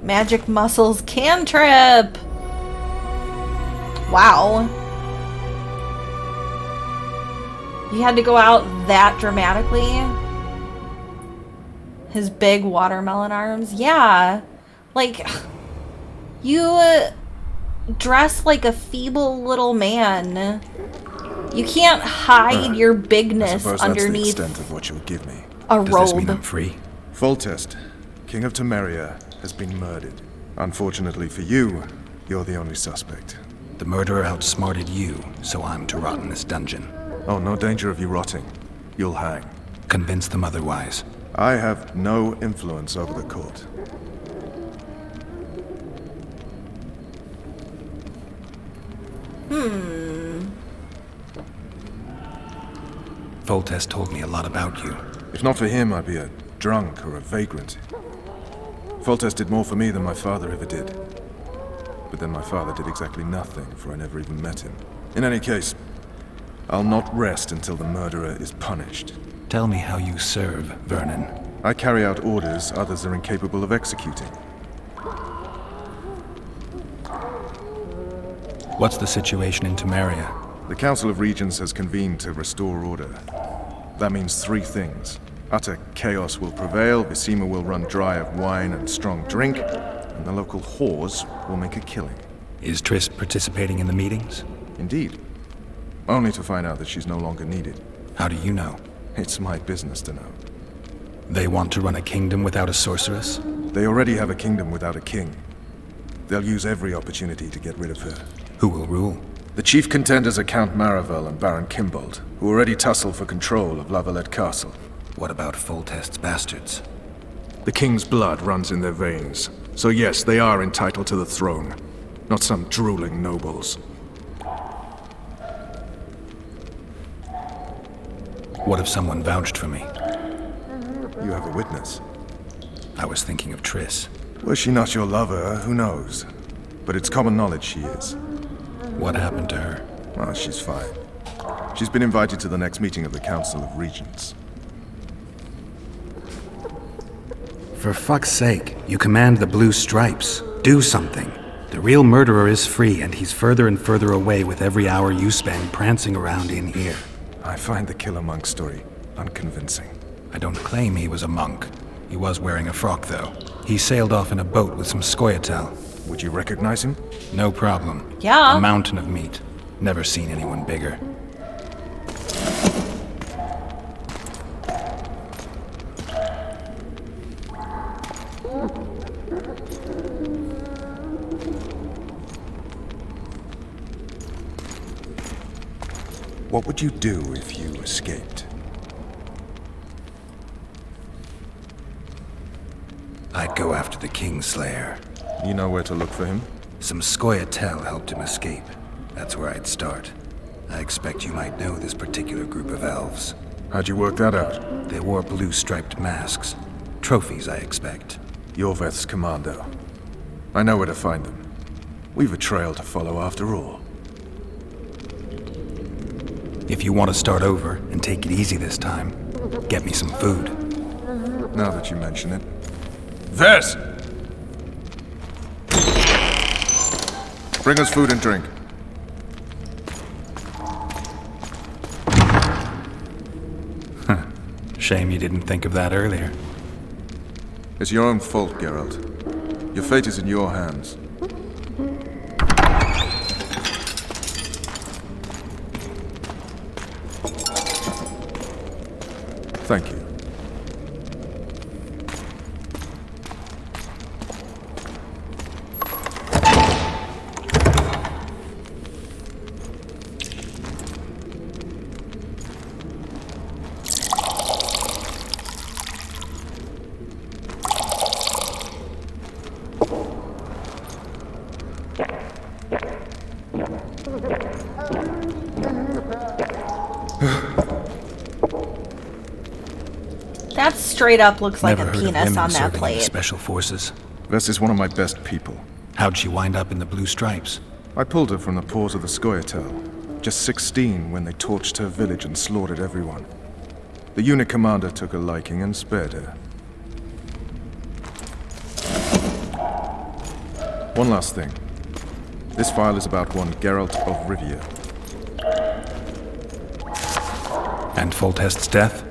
Magic muscles cantrip. Wow. You had to go out that dramatically? His big watermelon arms? Yeah. Like, you dress like a feeble little man. You can't hide your bigness underneath that's the extent of what you'll give me. a Does robe. this mean I'm free? Foltest, King of Temeria, has been murdered. Unfortunately for you, you're the only suspect. The murderer outsmarted you, so I'm to rot in this dungeon. Oh, no danger of you rotting. You'll hang. Convince them otherwise. I have no influence over the court. Foltest told me a lot about you. If not for him, I'd be a drunk or a vagrant. Foltest did more for me than my father ever did. But then my father did exactly nothing, for I never even met him. In any case, I'll not rest until the murderer is punished. Tell me how you serve, Vernon. I carry out orders others are incapable of executing. What's the situation in Temeria? The Council of Regents has convened to restore order. That means three things. Utter chaos will prevail, Visima will run dry of wine and strong drink, and the local whores will make a killing. Is Triss participating in the meetings? Indeed. Only to find out that she's no longer needed. How do you know? It's my business to know. They want to run a kingdom without a sorceress? They already have a kingdom without a king. They'll use every opportunity to get rid of her. Who will rule? The chief contenders are Count Maravel and Baron Kimbold, who already tussle for control of Lavalette Castle. What about Foltest's bastards? The king's blood runs in their veins, so yes, they are entitled to the throne. Not some drooling nobles. What if someone vouched for me? You have a witness. I was thinking of Triss. Was she not your lover? Who knows? But it's common knowledge she is. What happened to her? Ah, she's fine. She's been invited to the next meeting of the Council of Regents. For fuck's sake, you command the Blue Stripes. Do something. The real murderer is free, and he's further and further away with every hour you spend prancing around in here. I find the Killer Monk story unconvincing. I don't claim he was a monk. He was wearing a frock, though. He sailed off in a boat with some Scoia'tael. Would you recognize him? No problem. Yeah. A mountain of meat. Never seen anyone bigger. What would you do if you escaped? I'd go after the Kingslayer. You know where to look for him? Some Scoia'tael helped him escape. That's where I'd start. I expect you might know this particular group of elves. How'd you work that out? They wore blue-striped masks. Trophies, I expect. Yorveth's commando. I know where to find them. We've a trail to follow after all. If you want to start over and take it easy this time, get me some food. Now that you mention it. Vess! Bring us food and drink. Shame you didn't think of that earlier. It's your own fault, Geralt. Your fate is in your hands. Thank you. That straight up looks like Never a heard of penis women on that serving in the plate. special forces. Vess is one of my best people. How'd she wind up in the blue stripes? I pulled her from the paws of the Scoia'tael. Just 16 when they torched her village and slaughtered everyone. The unit commander took a liking and spared her. One last thing. This file is about one Geralt of Rivia. And Foltest's death?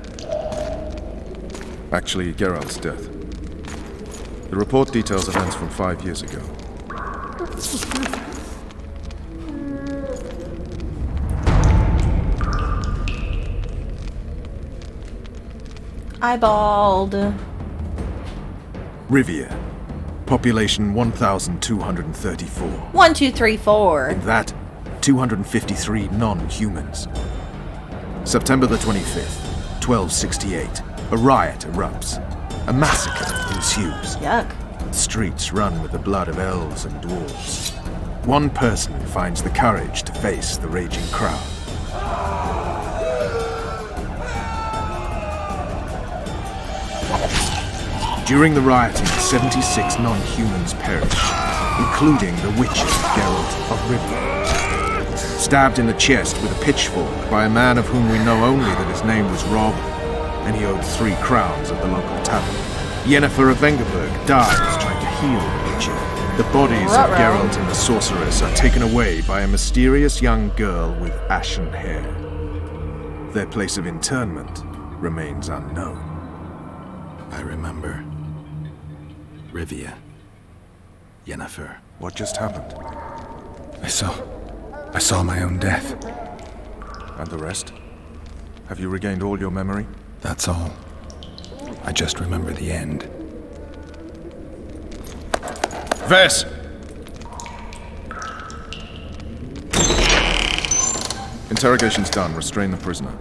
Actually, Geralt's death. The report details events from 5 years ago. Eyeballed. Rivia. Population 1,234. 1, 2, 3, 4. Of that, 253 non-humans. September the 25th, 1268. A riot erupts. A massacre ensues. Yuck. Streets run with the blood of elves and dwarves. One person finds the courage to face the raging crowd. During the rioting, 76 non-humans perished, including the witcher Geralt of Rivia. Stabbed in the chest with a pitchfork by a man of whom we know only that his name was Rob, and he owed 3 crowns at the local tavern. Yennefer of Vengerberg dies trying to heal the witcher. The bodies of Geralt and the sorceress are taken away by a mysterious young girl with ashen hair. Their place of interment remains unknown. I remember. Rivia. Yennefer. What just happened? I saw my own death. And the rest? Have you regained all your memory? That's all. I just remember the end. Vess! Interrogation's done. Restrain the prisoner.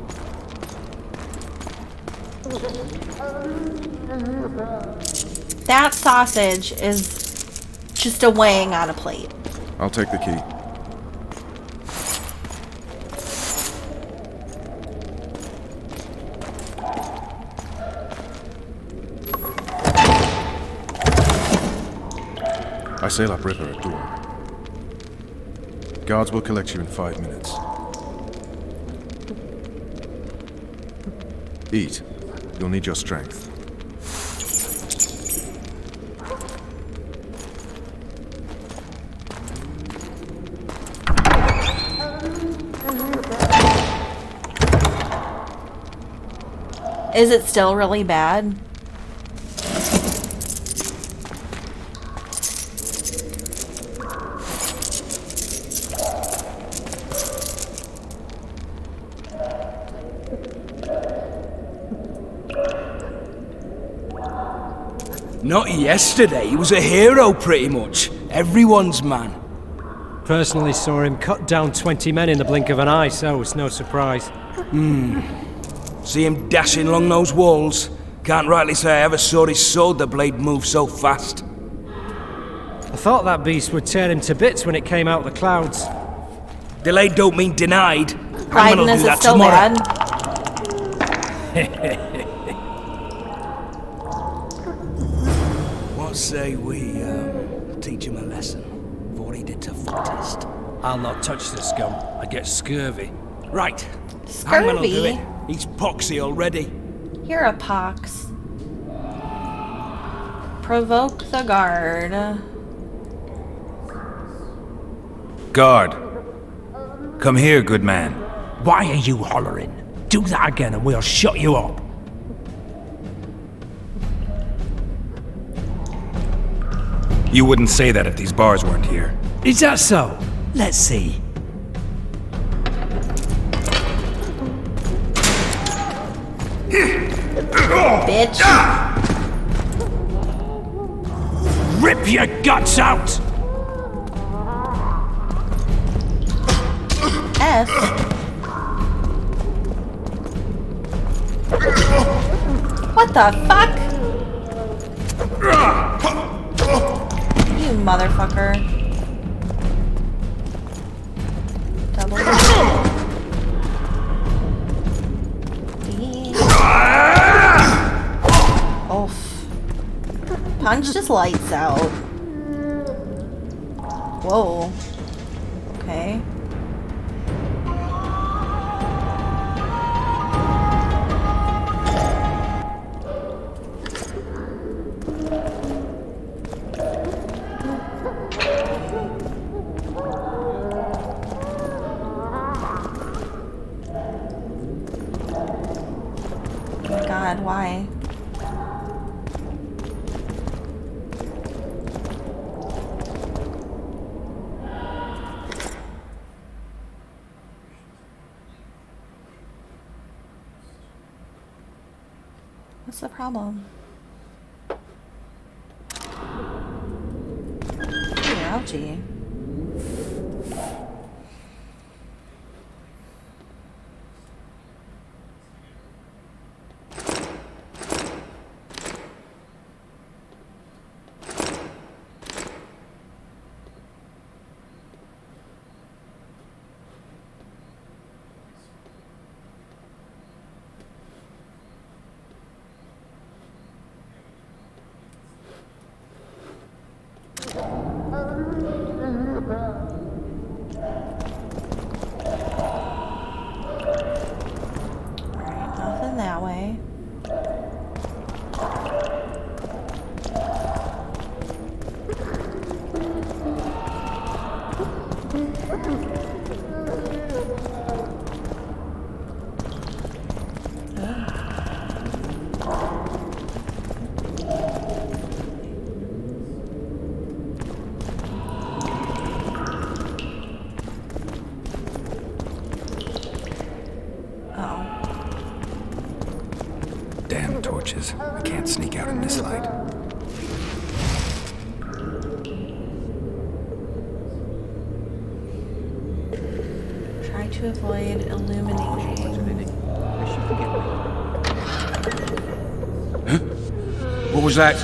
That sausage is just a weighing on a plate. I'll take the key. I sail upriver at dawn. Guards will collect you in 5 minutes. Eat. You'll need your strength. Is it still really bad? Not yesterday. He was a hero, pretty much. Everyone's man. Personally saw him cut down 20 men in the blink of an eye, so it's no surprise. See him dashing along those walls? Can't rightly say I ever saw his sword the blade move so fast. I thought that beast would tear him to bits when it came out of the clouds. Delayed don't mean denied. Raiden, is it still bad? What say we teach him a lesson for what he did to Foltest? I'll not touch the scum. I get scurvy. Right. Hangman will do Scurvy? it. He's poxy already. You're a pox. Provoke the guard. Guard. Come here, good man. Why are you hollering? Do that again and we'll shut you up. You wouldn't say that if these bars weren't here. Is that so? Let's see. Bitch. Rip your guts out! F. What the fuck? You motherfucker. punched his lights out. Whoa. Okay. Oh my god, why? What's the problem? Ooh, ouchie. Alright, nothing that way. Damn torches. I can't sneak out in this light. Try to avoid illumination. What was that?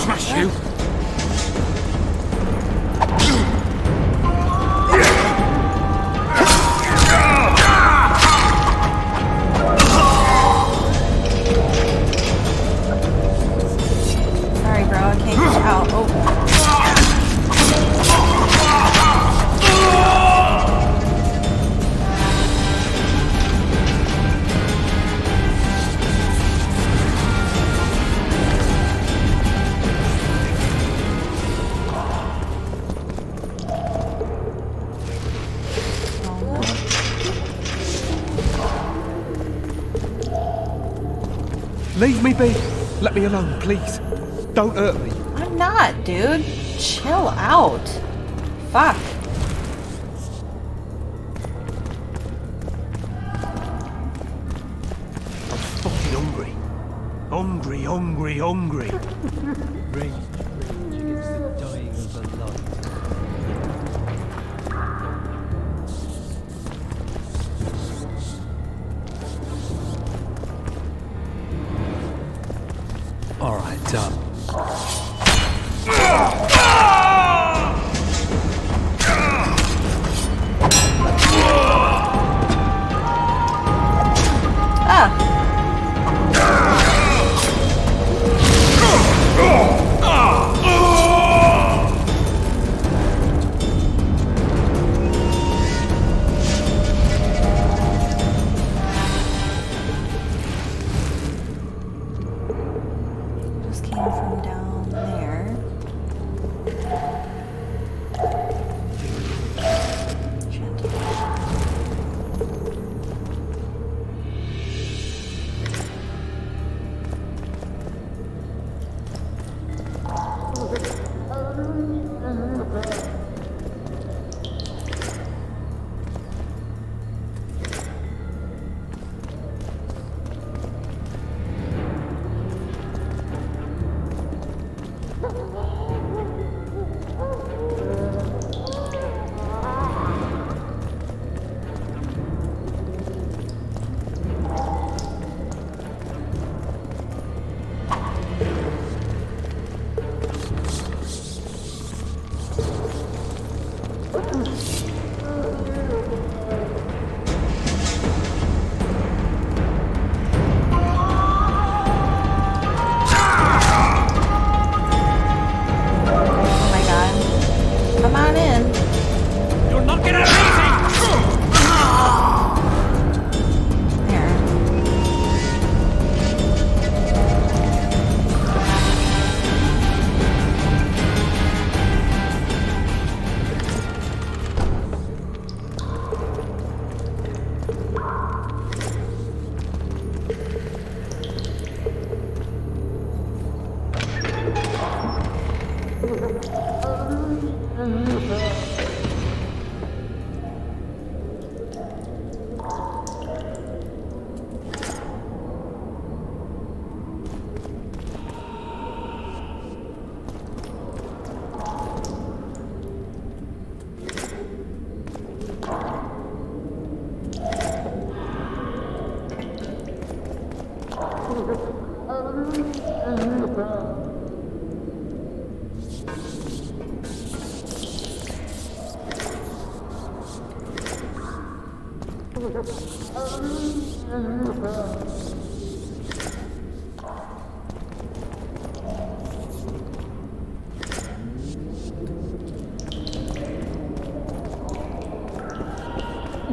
Smash you! Sorry, bro, I can't get out. Oh. Leave me be. Let me alone, please. Don't hurt me. I'm not, dude. Chill out. Fuck. I'm fucking hungry. Hungry, hungry, hungry. Raged rage against the dying of the light. All right, done. Just came from down there.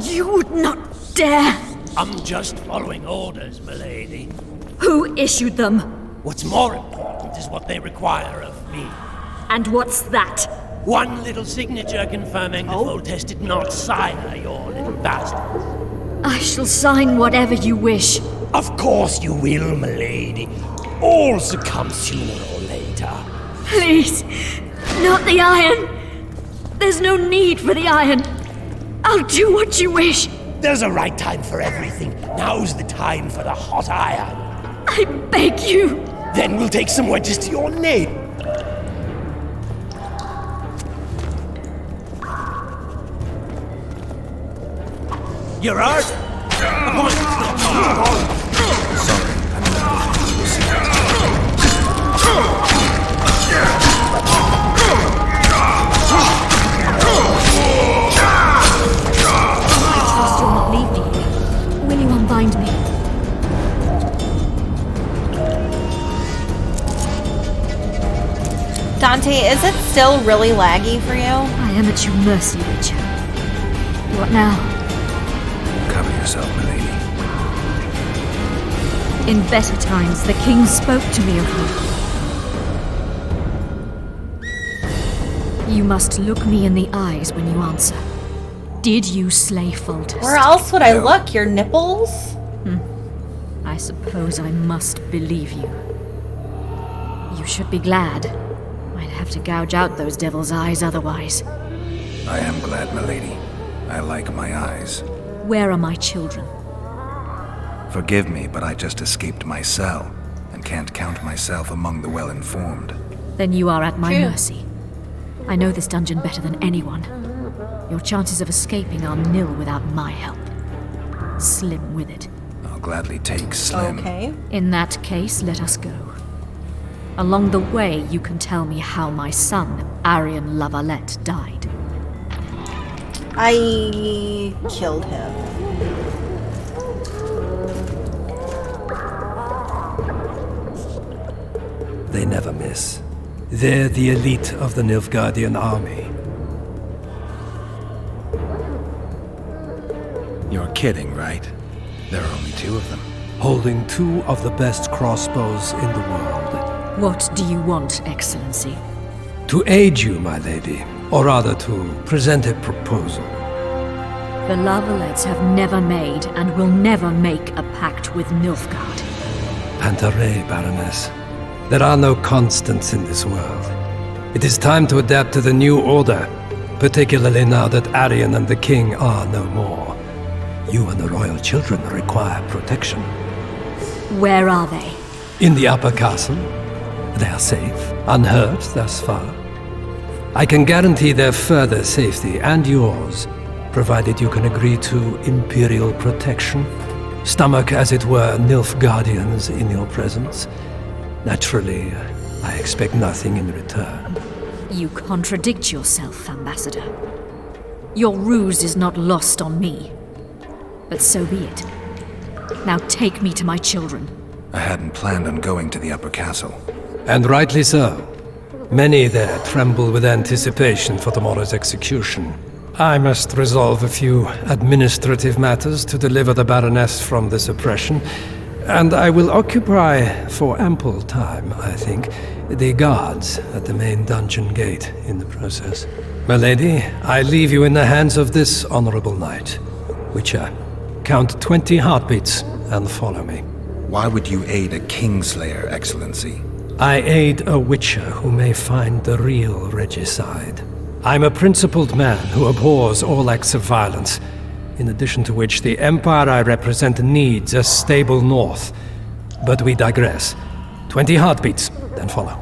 You would not dare! I'm just following orders, milady. Who issued them? What's more important is what they require of me. And what's that? One little signature confirming that Voltes did not sire your little bastard. I shall sign whatever you wish. Of course you will, milady. All succumb sooner or later. Please, not the iron. There's no need for the iron. I'll do what you wish. There's a right time for everything. Now's the time for the hot iron. I beg you. Then we'll take some wedges to your name. You're out. Will you unbind me? Dante, is it still really laggy for you? I am at your mercy, Witcher. What now? Cover yourself, milady. In better times, the king spoke to me of you. You must look me in the eyes when you answer. Did you slay Foltest? Where else would I look? Your nipples? I suppose I must believe you. You should be glad. I'd have to gouge out those devil's eyes otherwise. I am glad, milady. I like my eyes. Where are my children? Forgive me, but I just escaped my cell, and can't count myself among the well-informed. Then you are at my mercy. I know this dungeon better than anyone. Your chances of escaping are nil without my help. Slim with it. I'll gladly take Slim. Okay. In that case, let us go. Along the way, you can tell me how my son, Arian Lavalette, died. I killed him. They never miss. They're the elite of the Nilfgaardian army. You're kidding, right? There are only 2 of them. Holding 2 of the best crossbows in the world. What do you want, Excellency? To aid you, my lady, or rather to present a proposal. The Lavalettes have never made and will never make a pact with Nilfgaard. Pantaray, Baroness. There are no constants in this world. It is time to adapt to the new order, particularly now that Arian and the king are no more. You and the royal children require protection. Where are they? In the upper castle. They are safe, unhurt thus far. I can guarantee their further safety and yours, provided you can agree to imperial protection. Stomach, as it were, Nilfgaardians in your presence. Naturally, I expect nothing in return. You contradict yourself, Ambassador. Your ruse is not lost on me. But so be it. Now take me to my children. I hadn't planned on going to the upper castle. And rightly so. Many there tremble with anticipation for tomorrow's execution. I must resolve a few administrative matters to deliver the Baroness from this oppression, and I will occupy, for ample time, I think, the guards at the main dungeon gate in the process. My lady, I leave you in the hands of this honorable knight. Witcher, count 20 heartbeats and follow me. Why would you aid a Kingslayer, Excellency? I aid a Witcher who may find the real regicide. I'm a principled man who abhors all acts of violence, in addition to which the Empire I represent needs a stable north. But we digress. 20 heartbeats, then follow.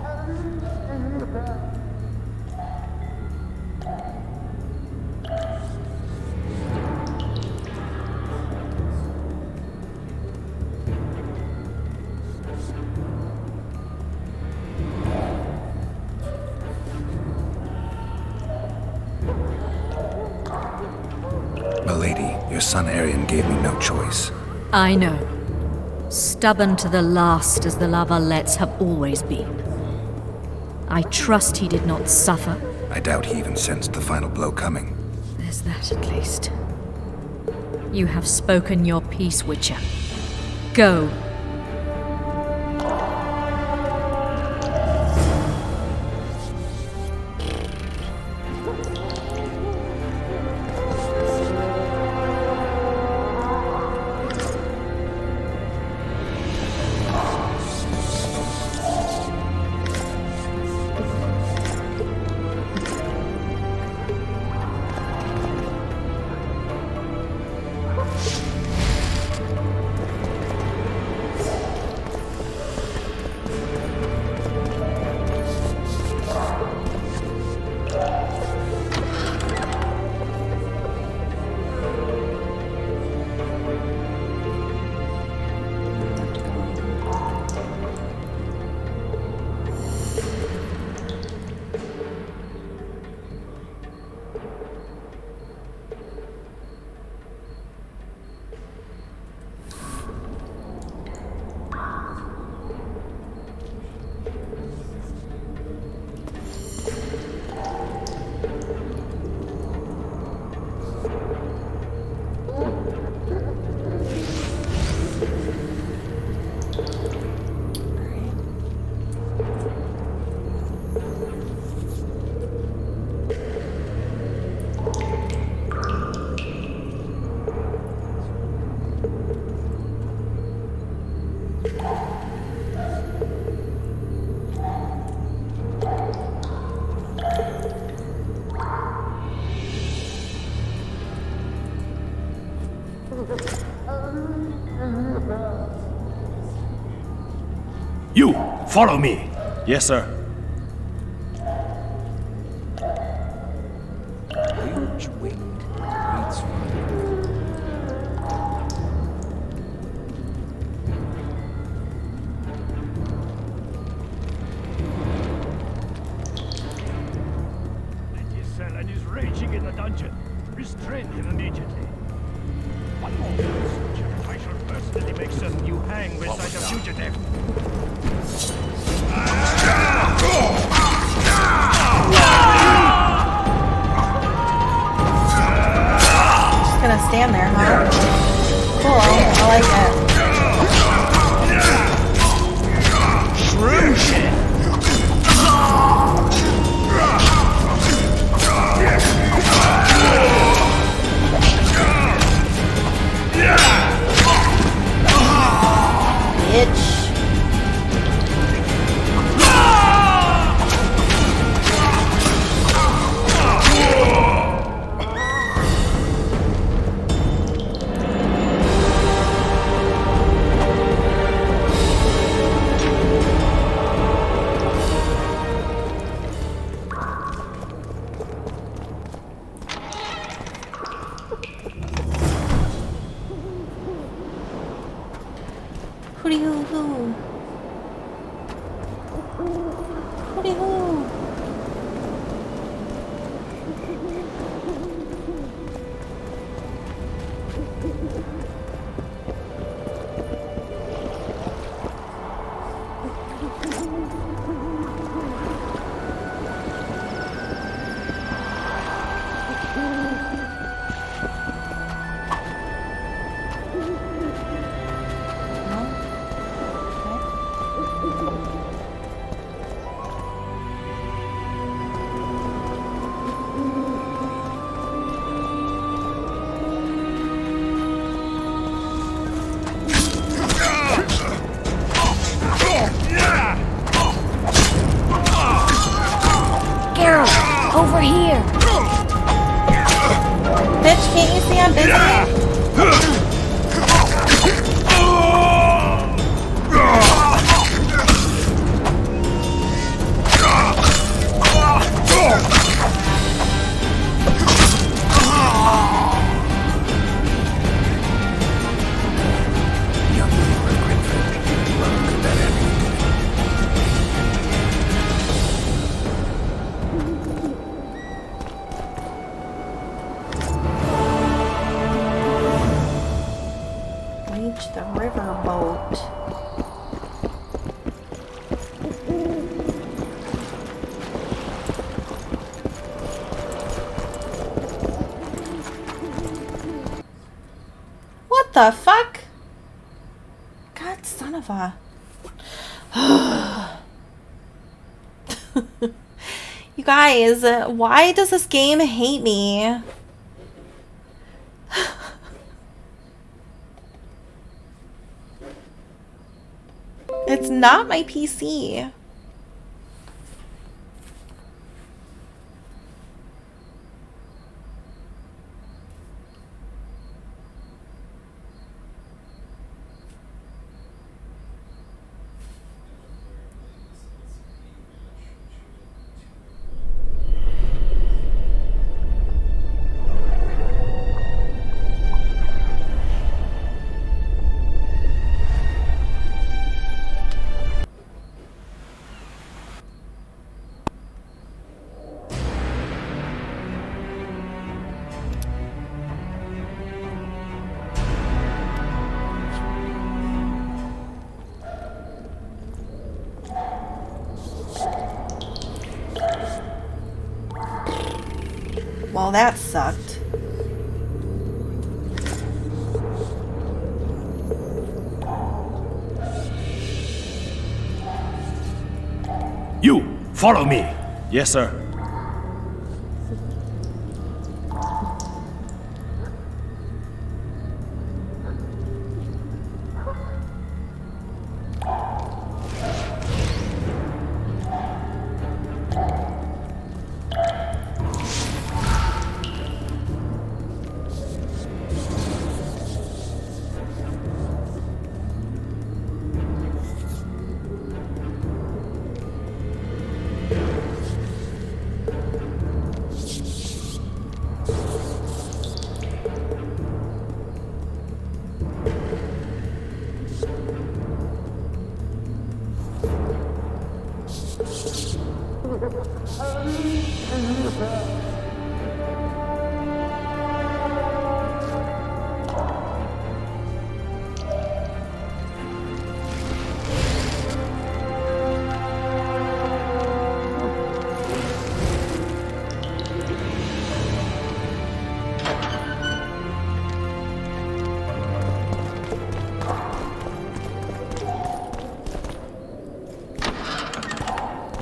Milady, your son Arian gave me no choice. I know. Stubborn to the last as the Lavalettes have always been. I trust he did not suffer. I doubt he even sensed the final blow coming. There's that at least. You have spoken your piece, Witcher. Go. You, follow me. Yes, sir. Huge winged reeds And his cell and is raging in the dungeon. Restrain him immediately. One more move, I shall personally make certain you hang beside a fugitive. Just gonna stand there, huh? Cool, I like it. Shroom shit! Bitch. Hooty hoo hoo. Hooty hoo. Over here! Bitch, can't you see I'm busy? Reach the riverboat. What the fuck? God, son of a... You guys, why does this game hate me? It's not my PC. Well, that sucked. You, follow me. Yes, sir.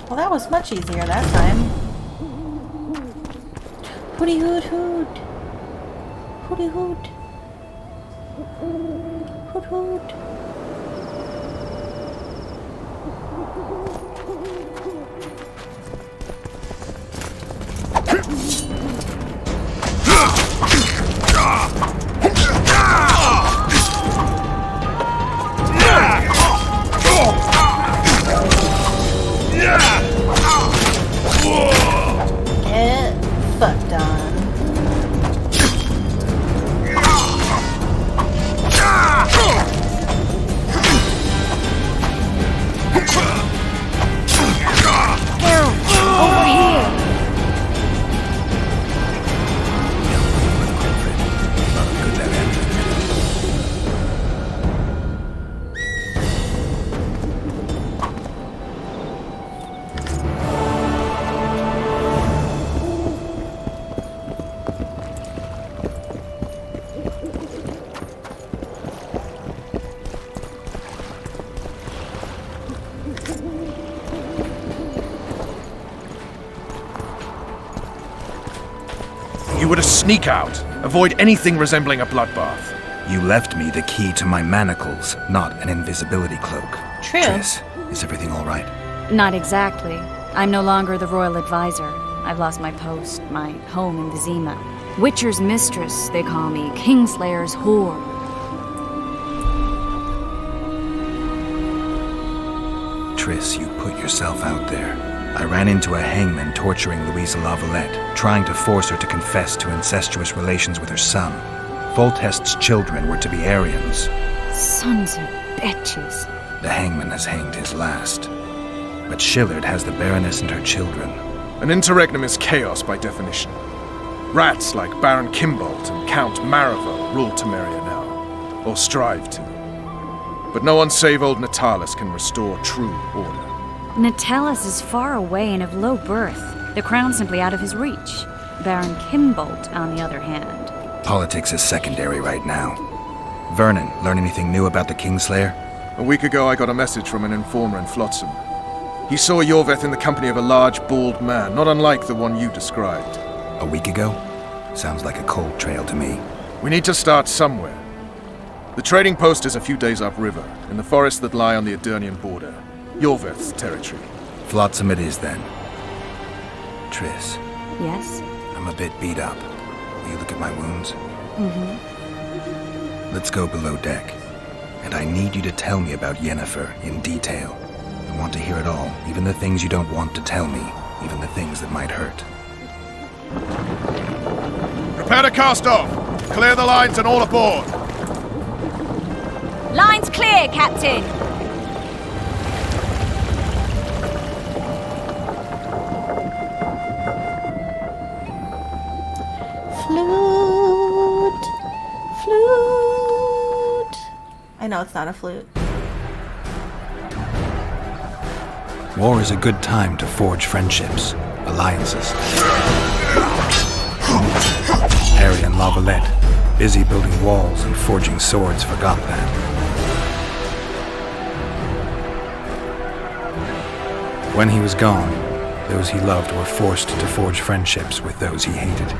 Well, that was much easier that time. Hooty hoot hoot. Hooty hoot. Hoot hoot. Get fucked on. Over here! You were to sneak out. Avoid anything resembling a bloodbath. You left me the key to my manacles, not an invisibility cloak. True. Triss, is everything all right? Not exactly. I'm no longer the royal advisor. I've lost my post, my home in Vizima. Witcher's mistress, they call me. Kingslayer's whore. Triss, you put yourself out there. I ran into a hangman torturing Louisa Lavalette, trying to force her to confess to incestuous relations with her son. Foltest's children were to be Aryans. Sons of bitches. The hangman has hanged his last. But Shillard has the Baroness and her children. An interregnum is chaos by definition. Rats like Baron Kimbolt and Count Marival rule Temeria now, or strive to. But no one save old Natalis can restore true order. Natalis is far away and of low birth. The crown's simply out of his reach. Baron Kimbolt, on the other hand. Politics is secondary right now. Vernon, learn anything new about the Kingslayer? A week ago I got a message from an informer in Flotsam. He saw Yorveth in the company of a large, bald man, not unlike the one you described. A week ago? Sounds like a cold trail to me. We need to start somewhere. The trading post is a few days upriver, in the forests that lie on the Adernian border. Yorveth's territory. Flotsam it is, then. Triss. Yes? I'm a bit beat up. Will you look at my wounds? Mm-hmm. Let's go below deck. And I need you to tell me about Yennefer in detail. I want to hear it all, even the things you don't want to tell me, even the things that might hurt. Prepare to cast off! Clear the lines and all aboard! Line's clear, Captain! Flute. Flute. I know it's not a flute. War is a good time to forge friendships, alliances. Harry and Lavalette, busy building walls and forging swords for Gothland. When he was gone, those he loved were forced to forge friendships with those he hated.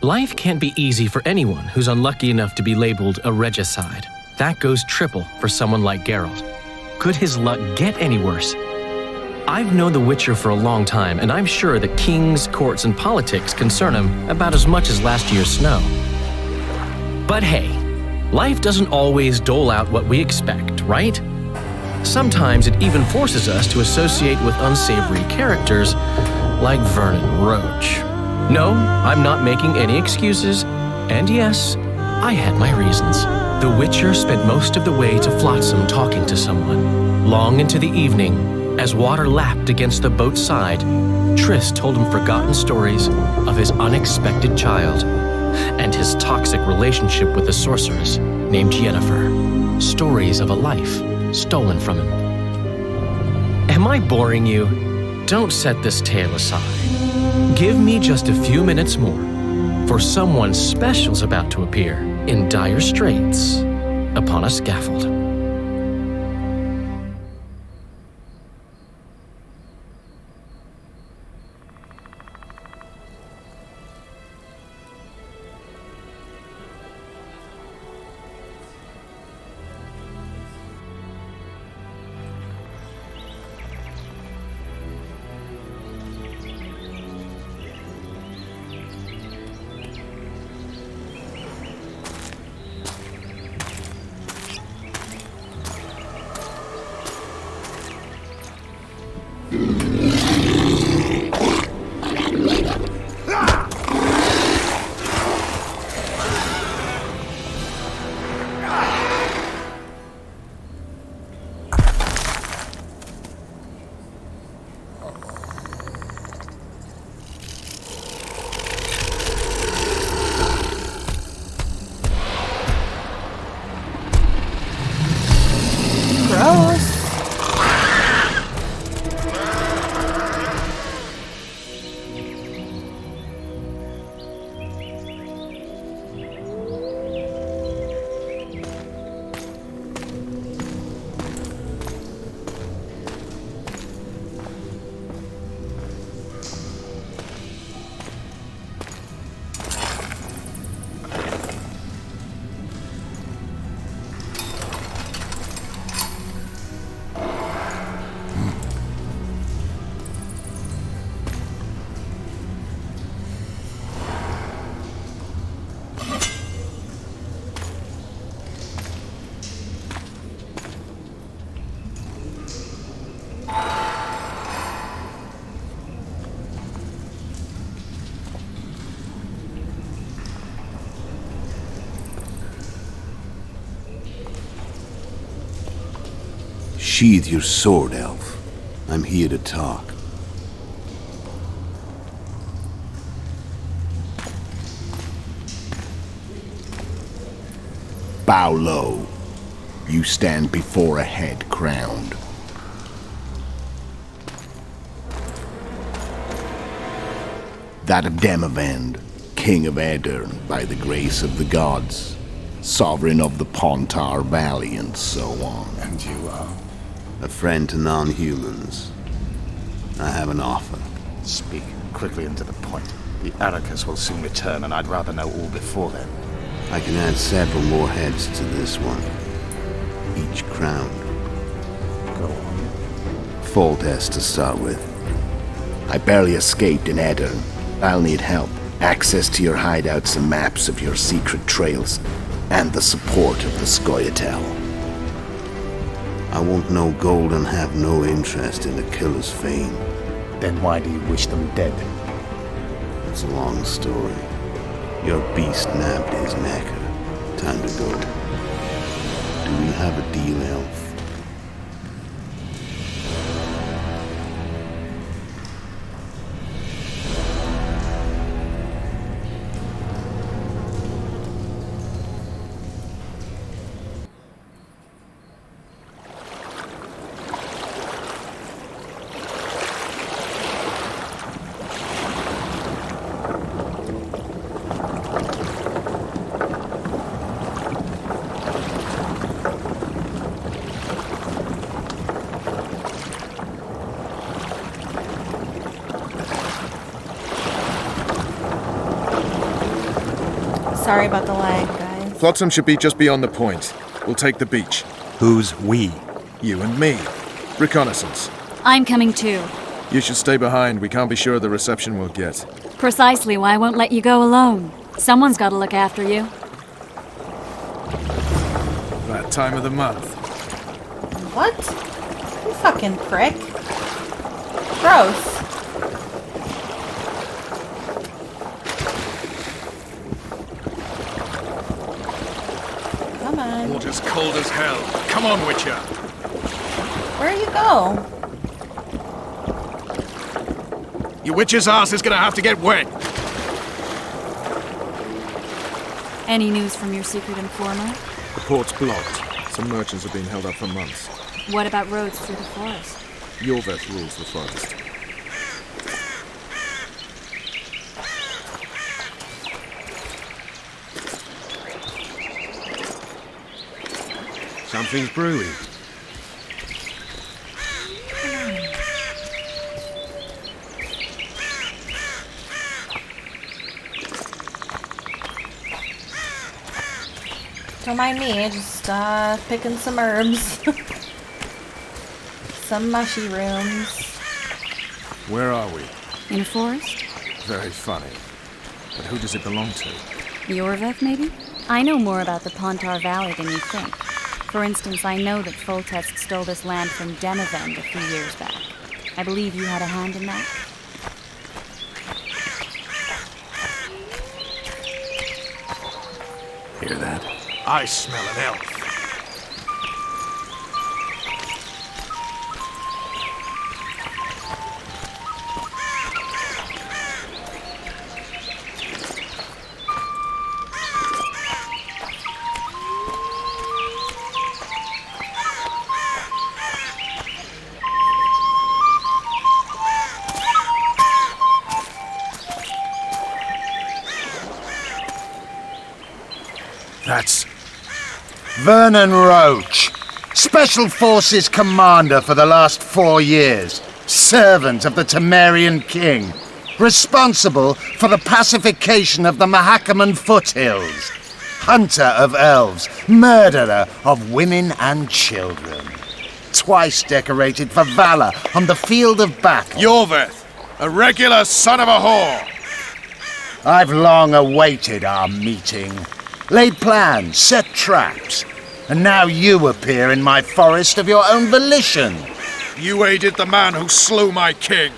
Life can't be easy for anyone who's unlucky enough to be labeled a regicide. That goes triple for someone like Geralt. Could his luck get any worse? I've known the Witcher for a long time, and I'm sure that kings, courts, and politics concern him about as much as last year's snow. But hey, life doesn't always dole out what we expect, right? Sometimes it even forces us to associate with unsavory characters like Vernon Roach. No, I'm not making any excuses, and yes, I had my reasons. The Witcher spent most of the way to Flotsam talking to someone. Long into the evening, as water lapped against the boat's side, Triss told him forgotten stories of his unexpected child and his toxic relationship with a sorceress named Yennefer. Stories of a life stolen from him. Am I boring you? Don't set this tale aside. Give me just a few minutes more, for someone special's about to appear in dire straits upon a scaffold. Sheathe your sword, elf. I'm here to talk. Bow low. You stand before a head crowned. That of Demavend, king of Aedirn by the grace of the gods, sovereign of the Pontar Valley, and so on. And you are? A friend to non-humans. I have an offer. Speak quickly and to the point. The Arrakis will soon return, and I'd rather know all before then. I can add several more heads to this one. Each crowned. Go on. Foltest to start with. I barely escaped in Aedirn. I'll need help. Access to your hideouts and maps of your secret trails. And the support of the Scoia'tael. I want no gold and have no interest in the killer's fame. Then why do you wish them dead? It's a long story. Your beast nabbed his knacker. Time to go. Do we have a deal, elf? Sorry about the lag, guys. Flotsam should be just beyond the point. We'll take the beach. Who's we? You and me. Reconnaissance. I'm coming too. You should stay behind. We can't be sure of the reception we'll get. Precisely why I won't let you go alone. Someone's got to look after you. That time of the month. What? You fucking prick. Gross. Come on. Water's cold as hell. Come on, Witcher. Where you go? Your witch's ass is gonna have to get wet. Any news from your secret informer? The port's blocked. Some merchants have been held up for months. What about roads through the forest? Yorveth rules the forest. Something's brewing. Don't mind me, just picking some herbs. Some mushrooms. Where are we? In a forest? Very funny. But who does it belong to? Yorveth, maybe? I know more about the Pontar Valley than you think. For instance, I know that Foltest stole this land from Demavend a few years back. I believe you had a hand in that. Hear that? I smell an elf. That's Vernon Roach, Special Forces Commander for the last 4 years, servant of the Temerian King, responsible for the pacification of the Mahakaman foothills, hunter of elves, murderer of women and children, twice decorated for valor on the field of battle. Yorveth, a regular son of a whore. I've long awaited our meeting. Laid plans, set traps, and now you appear in my forest of your own volition. You aided the man who slew my king.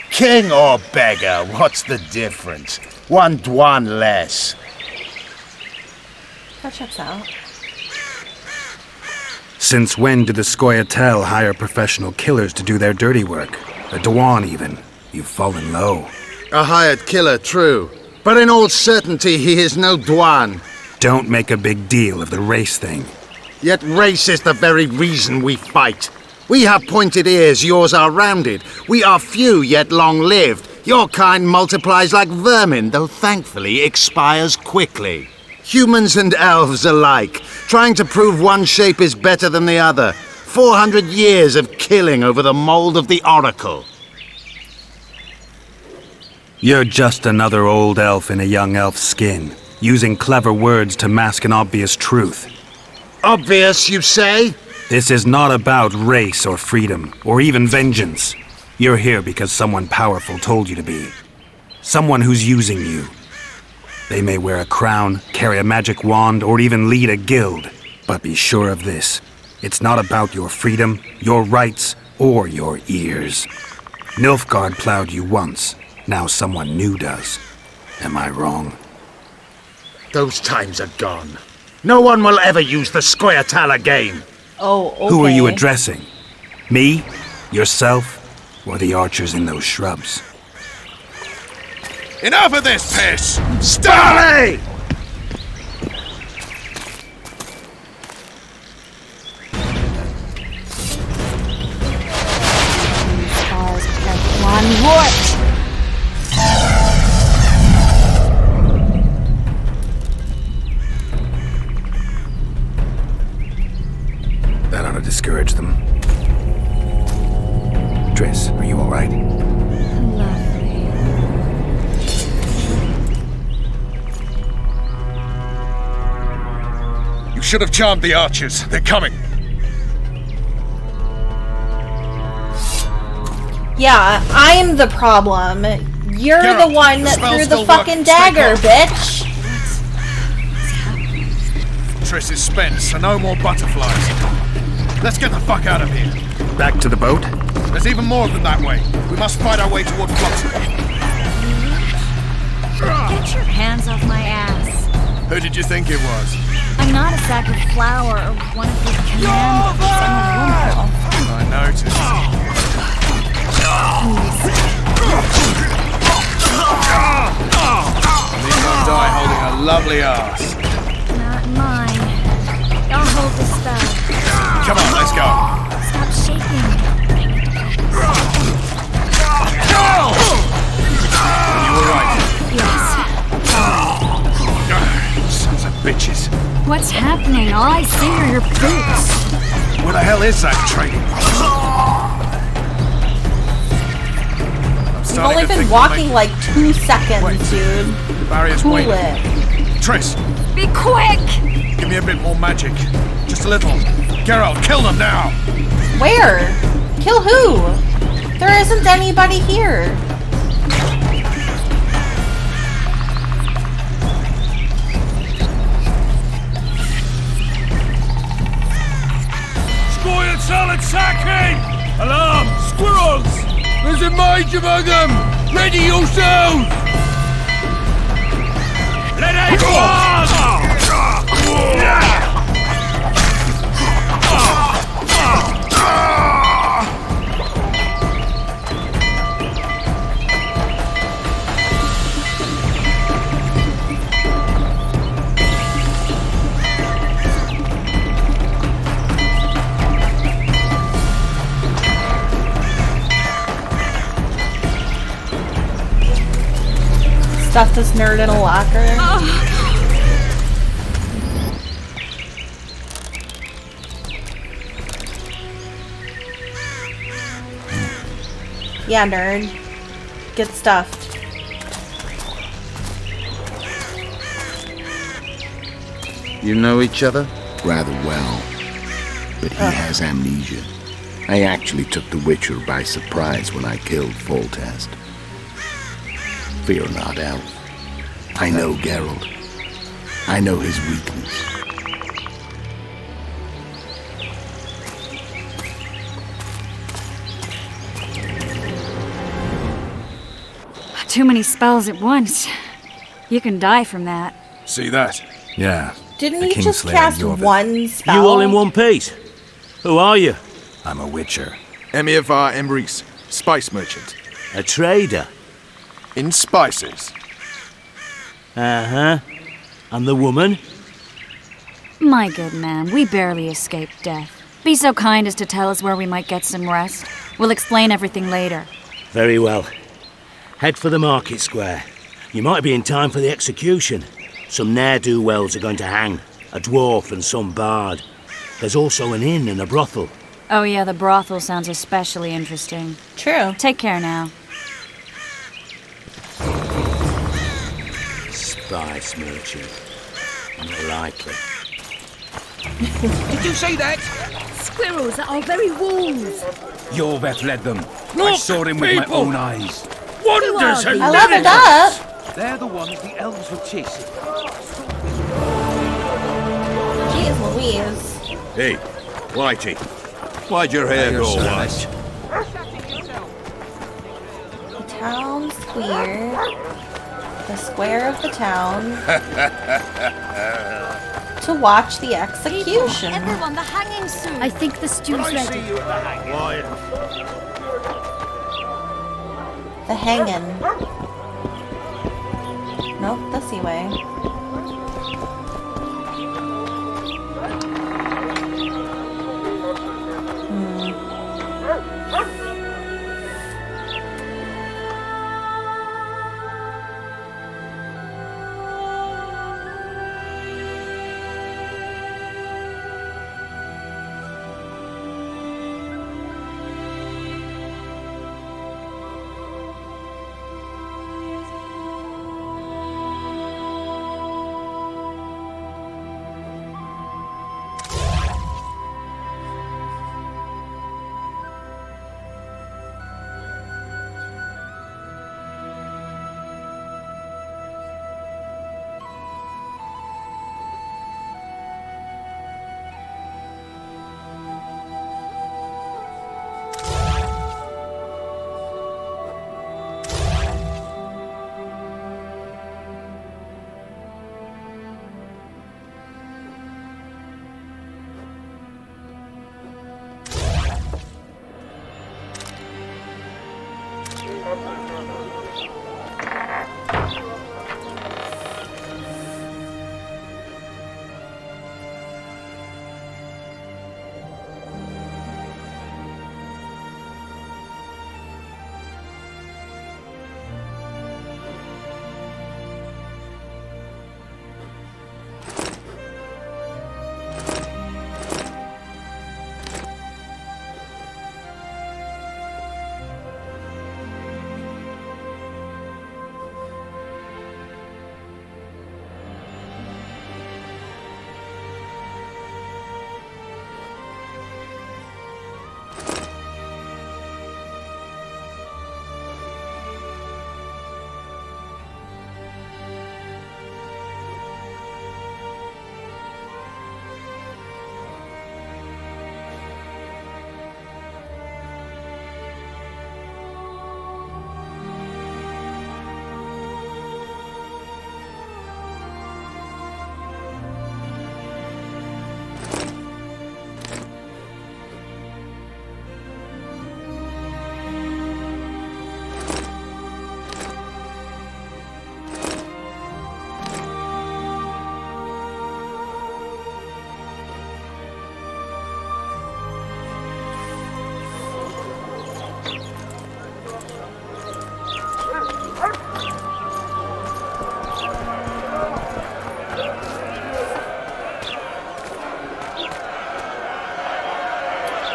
King or beggar, what's the difference? One Dwan less. That checks out. Since when did the Scoia'tael hire professional killers to do their dirty work? A Dwan, even. You've fallen low. A hired killer, true. But in all certainty, he is no Dwan. Don't make a big deal of the race thing. Yet race is the very reason we fight. We have pointed ears, yours are rounded. We are few, yet long-lived. Your kind multiplies like vermin, though thankfully expires quickly. Humans and elves alike, trying to prove one shape is better than the other. 400 years of killing over the mold of the Oracle. You're just another old elf in a young elf's skin, using clever words to mask an obvious truth. Obvious, you say? This is not about race or freedom, or even vengeance. You're here because someone powerful told you to be. Someone who's using you. They may wear a crown, carry a magic wand, or even lead a guild. But be sure of this. It's not about your freedom, your rights, or your ears. Nilfgaard plowed you once. Now someone new does. Am I wrong? Those times are gone. No one will ever use the Scoia'tael again. Oh, okay. Who are you addressing? Me? Yourself? Or the archers in those shrubs? Enough of this piss! Starley! One wart! That ought to discourage them. Triss, are you alright? Lovely. You should have charmed the archers. They're coming. Yeah, I'm the problem. You're Geralt, the one that spell's threw the still fucking working. Stay dagger, close. bitch! Triss is spent, so no more butterflies. Let's get the fuck out of here. Back to the boat? There's even more than that way. We must fight our way toward Flotsam. Get your hands off my ass. Who did you think it was? I'm not a sack of flour or one of your commanders. I'm a woman. I noticed. Need not die holding a lovely ass. Not mine. I'll hold the spell. Come on, let's go. Stop shaking. You were right. Yes. Sons of bitches. What's happening? All I see are your boots. Where the hell is that trading post? You've only been walking like 2 seconds, dude. The barrier's Cool waiting. it. Triss, Be quick! give me a bit more magic. Just a little. Geralt, kill them now! Where? Kill who? There isn't anybody here. Scoia'tael attacking! Alarm! Squirrels! There's a mage among them! Ready yourselves! Let it Stuff this nerd in a locker. Yeah, nerd. Get stuffed. You know each other? Rather well. But he has amnesia. I actually took the Witcher by surprise when I killed Foltest. Fear not, Elf. I know Geralt. I know his weakness. Too many spells at once. You can die from that. See that? Yeah. Didn't the he just Kingslayer cast Yorvin. one spell? You all in one piece? Who are you? I'm a witcher. Emir var Emrys, spice merchant. A trader? In spices. Uh-huh. And the woman? My good man, we barely escaped death. Be so kind as to tell us where we might get some rest. We'll explain everything later. Very well. Head for the market square. You might be in time for the execution. Some ne'er-do-wells are going to hang. A dwarf and some bard. There's also an inn and a brothel. Oh yeah, the brothel sounds especially interesting. True. Take care now. Spice merchant. Not likely. Did you see that? Squirrels at our very walls. Jorveth led them. I Look, saw him with my people. own eyes. Wonders and I leveled up. They're the ones the elves were chasing. Jeez Louise. Hey, Whitey. Why'd your hair go white? The town square. The square of the town. To watch the execution. Everyone, the hanging soon. I think the stew's ready. The hanging. Nope, this way.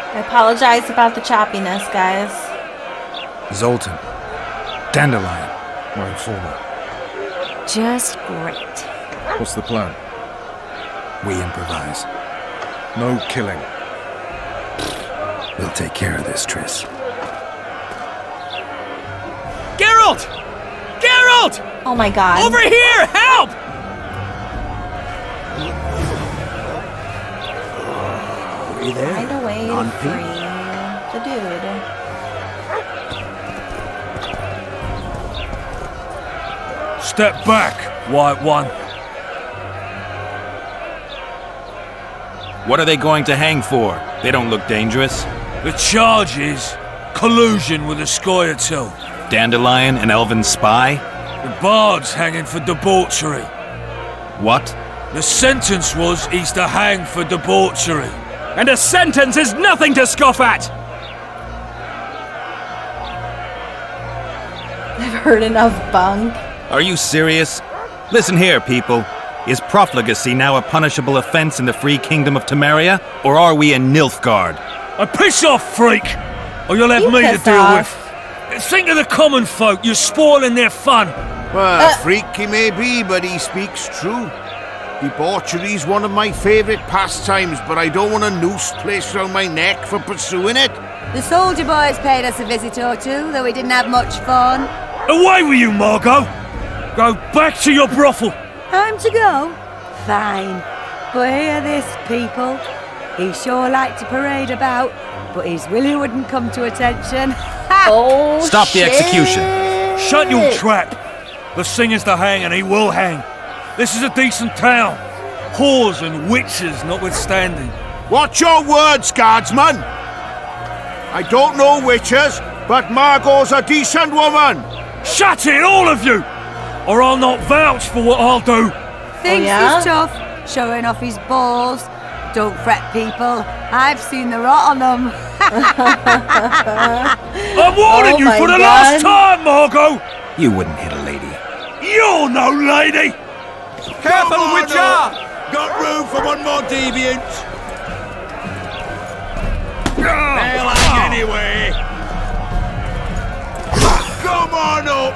I apologize about the choppiness, guys. Zoltan. Dandelion. My informer. Just great. What's the plan? We improvise. No killing. We'll take care of this, Triss. Geralt! Geralt! Oh my god. Over here! Help! Are you there? Find a way to Non-peep? free the dude. Step back, White One. What are they going to hang for? They don't look dangerous. The charge is collusion with the Scoia'tael. Dandelion, an elven spy? The bard's hanging for debauchery. What? The sentence was he's to hang for debauchery. And a sentence is nothing to scoff at! I've heard enough bunk. Are you serious? Listen here, people. Is profligacy now a punishable offense in the free kingdom of Temeria? Or are we in Nilfgaard? Piss off, freak! Or you'll have me to deal with. Think of the common folk. You're spoiling their fun. Well, freak he may be, but he speaks true. Debauchery's one of my favourite pastimes, but I don't want a noose placed round my neck for pursuing it. The soldier boys paid us a visit or two, though we didn't have much fun. Away with you, Margot! Go back to your brothel! Time to go? Fine. But hear this, people. He sure liked to parade about, but his willy wouldn't come to attention. Oh, Stop the execution. Shut your trap! The singer's to hang, and he will hang. This is a decent town. Whores and witches notwithstanding. Watch your words, guardsman! I don't know witches, but Margot's a decent woman! Shut it, all of you! Or I'll not vouch for what I'll do. Thinks he's tough, showing off his balls. Don't fret, people. I've seen the rot on them. I'm warning you for the last time, Margot! You wouldn't hit a lady. You're no lady! Careful, Witcher! Got room for one more deviant! They'll hang anyway! Come on up!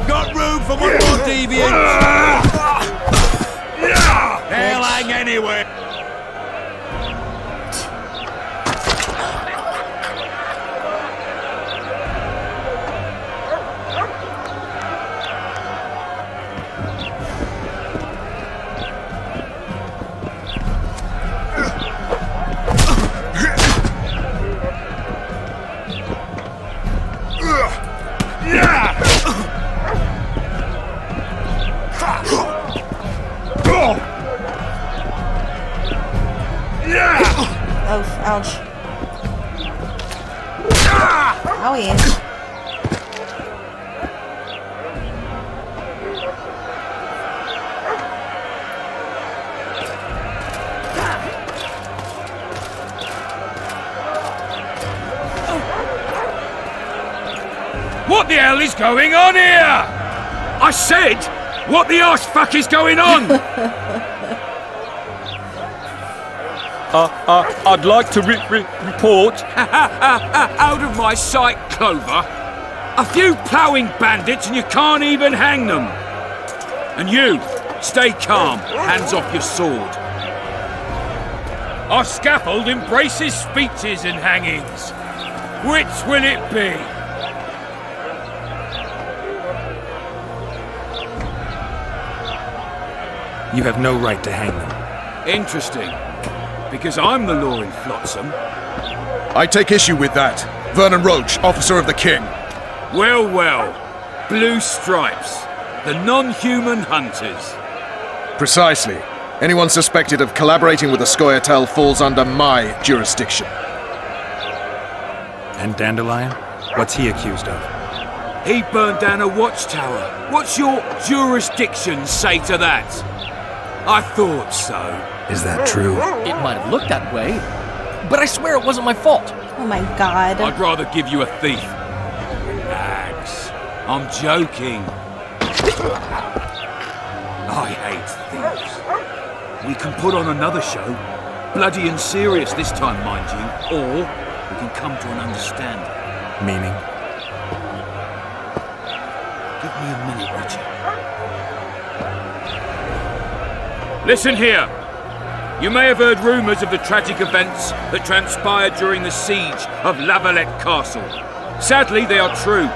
Got room for one more deviant! They'll hang anyway! Oh, ouch. Owie. What the hell is going on here? I said, what the arse fuck is going on? I'd like to report. Out of my sight, Clover. A few ploughing bandits and you can't even hang them. And you, stay calm, hands off your sword. Our scaffold embraces speeches and hangings. Which will it be? You have no right to hang them. Interesting. Because I'm the law in Flotsam. I take issue with that. Vernon Roach, officer of the king. Well, well. Blue stripes. The non-human hunters. Precisely. Anyone suspected of collaborating with the Scoia'tael falls under my jurisdiction. And Dandelion? What's he accused of? He burned down a watchtower. What's your jurisdiction say to that? I thought so. Is that true? It might have looked that way, but I swear it wasn't my fault. Oh my god. I'd rather give you a thief. Relax. I'm joking. I hate thieves. We can put on another show. Bloody and serious this time, mind you. Or we can come to an understanding. Meaning? Give me a minute, Richard. Listen here. You may have heard rumours of the tragic events that transpired during the siege of Lavalette Castle. Sadly, they are true.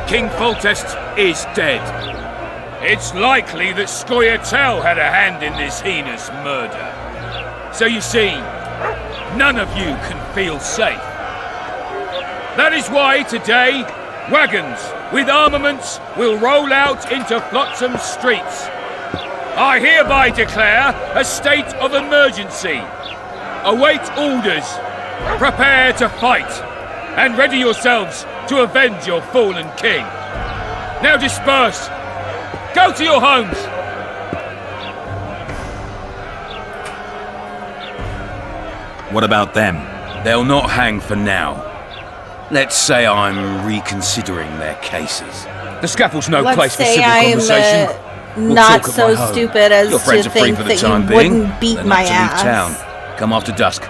King Foltest is dead. It's likely that Scoia'tael had a hand in this heinous murder. So you see, none of you can feel safe. That is why today, wagons with armaments will roll out into Flotsam streets. I hereby declare a state of emergency. await orders. Prepare to fight, and ready yourselves to avenge your fallen king. Now disperse. Go to your homes. What about them? They'll not hang for now. Let's say I'm reconsidering their cases. The scaffold's no Let's place for say civil I'm conversation. We'll not talk at so my home. stupid as Your friends to are free think for the that time you being. wouldn't beat They're my not to leave ass. town. Come after dusk.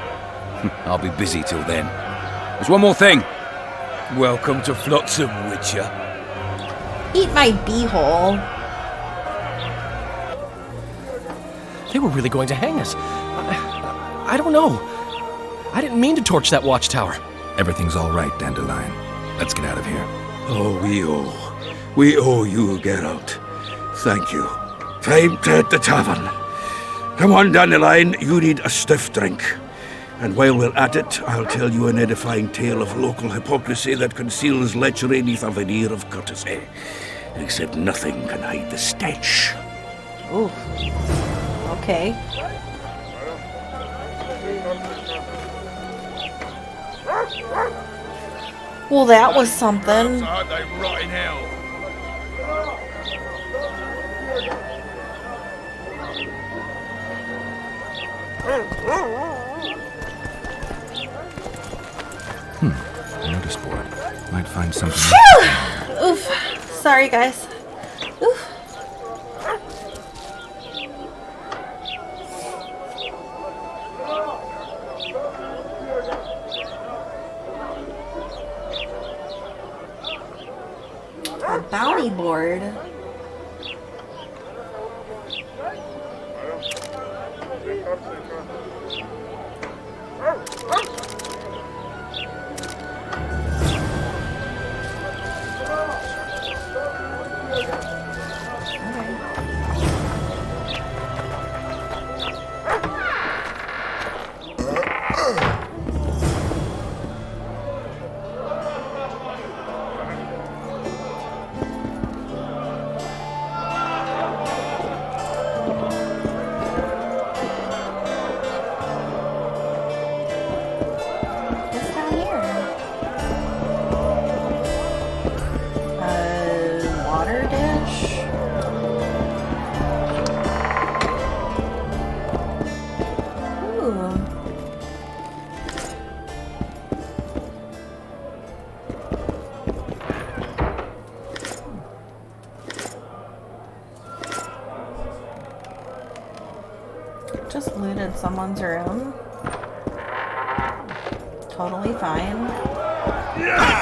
I'll be busy till then. There's one more thing. Welcome to Flotsam, Witcher. Eat my beehole. They were really going to hang us. I don't know. I didn't mean to torch that watchtower. Everything's all right, Dandelion. Let's get out of here. Oh, we owe you, Geralt. Thank you. Time to hit the tavern. Come on, Dandelion, you need a stiff drink. And while we're at it, I'll tell you an edifying tale of local hypocrisy that conceals lechery neath a veneer of courtesy. Except nothing can hide the stench. Ooh. Okay. Well, that was something. Aren't they rotting hell? Notice board. Might find something. Oof. Sorry, guys. Oof. A bounty board. Water dish? Ooh. Just looted someone's room. Totally fine.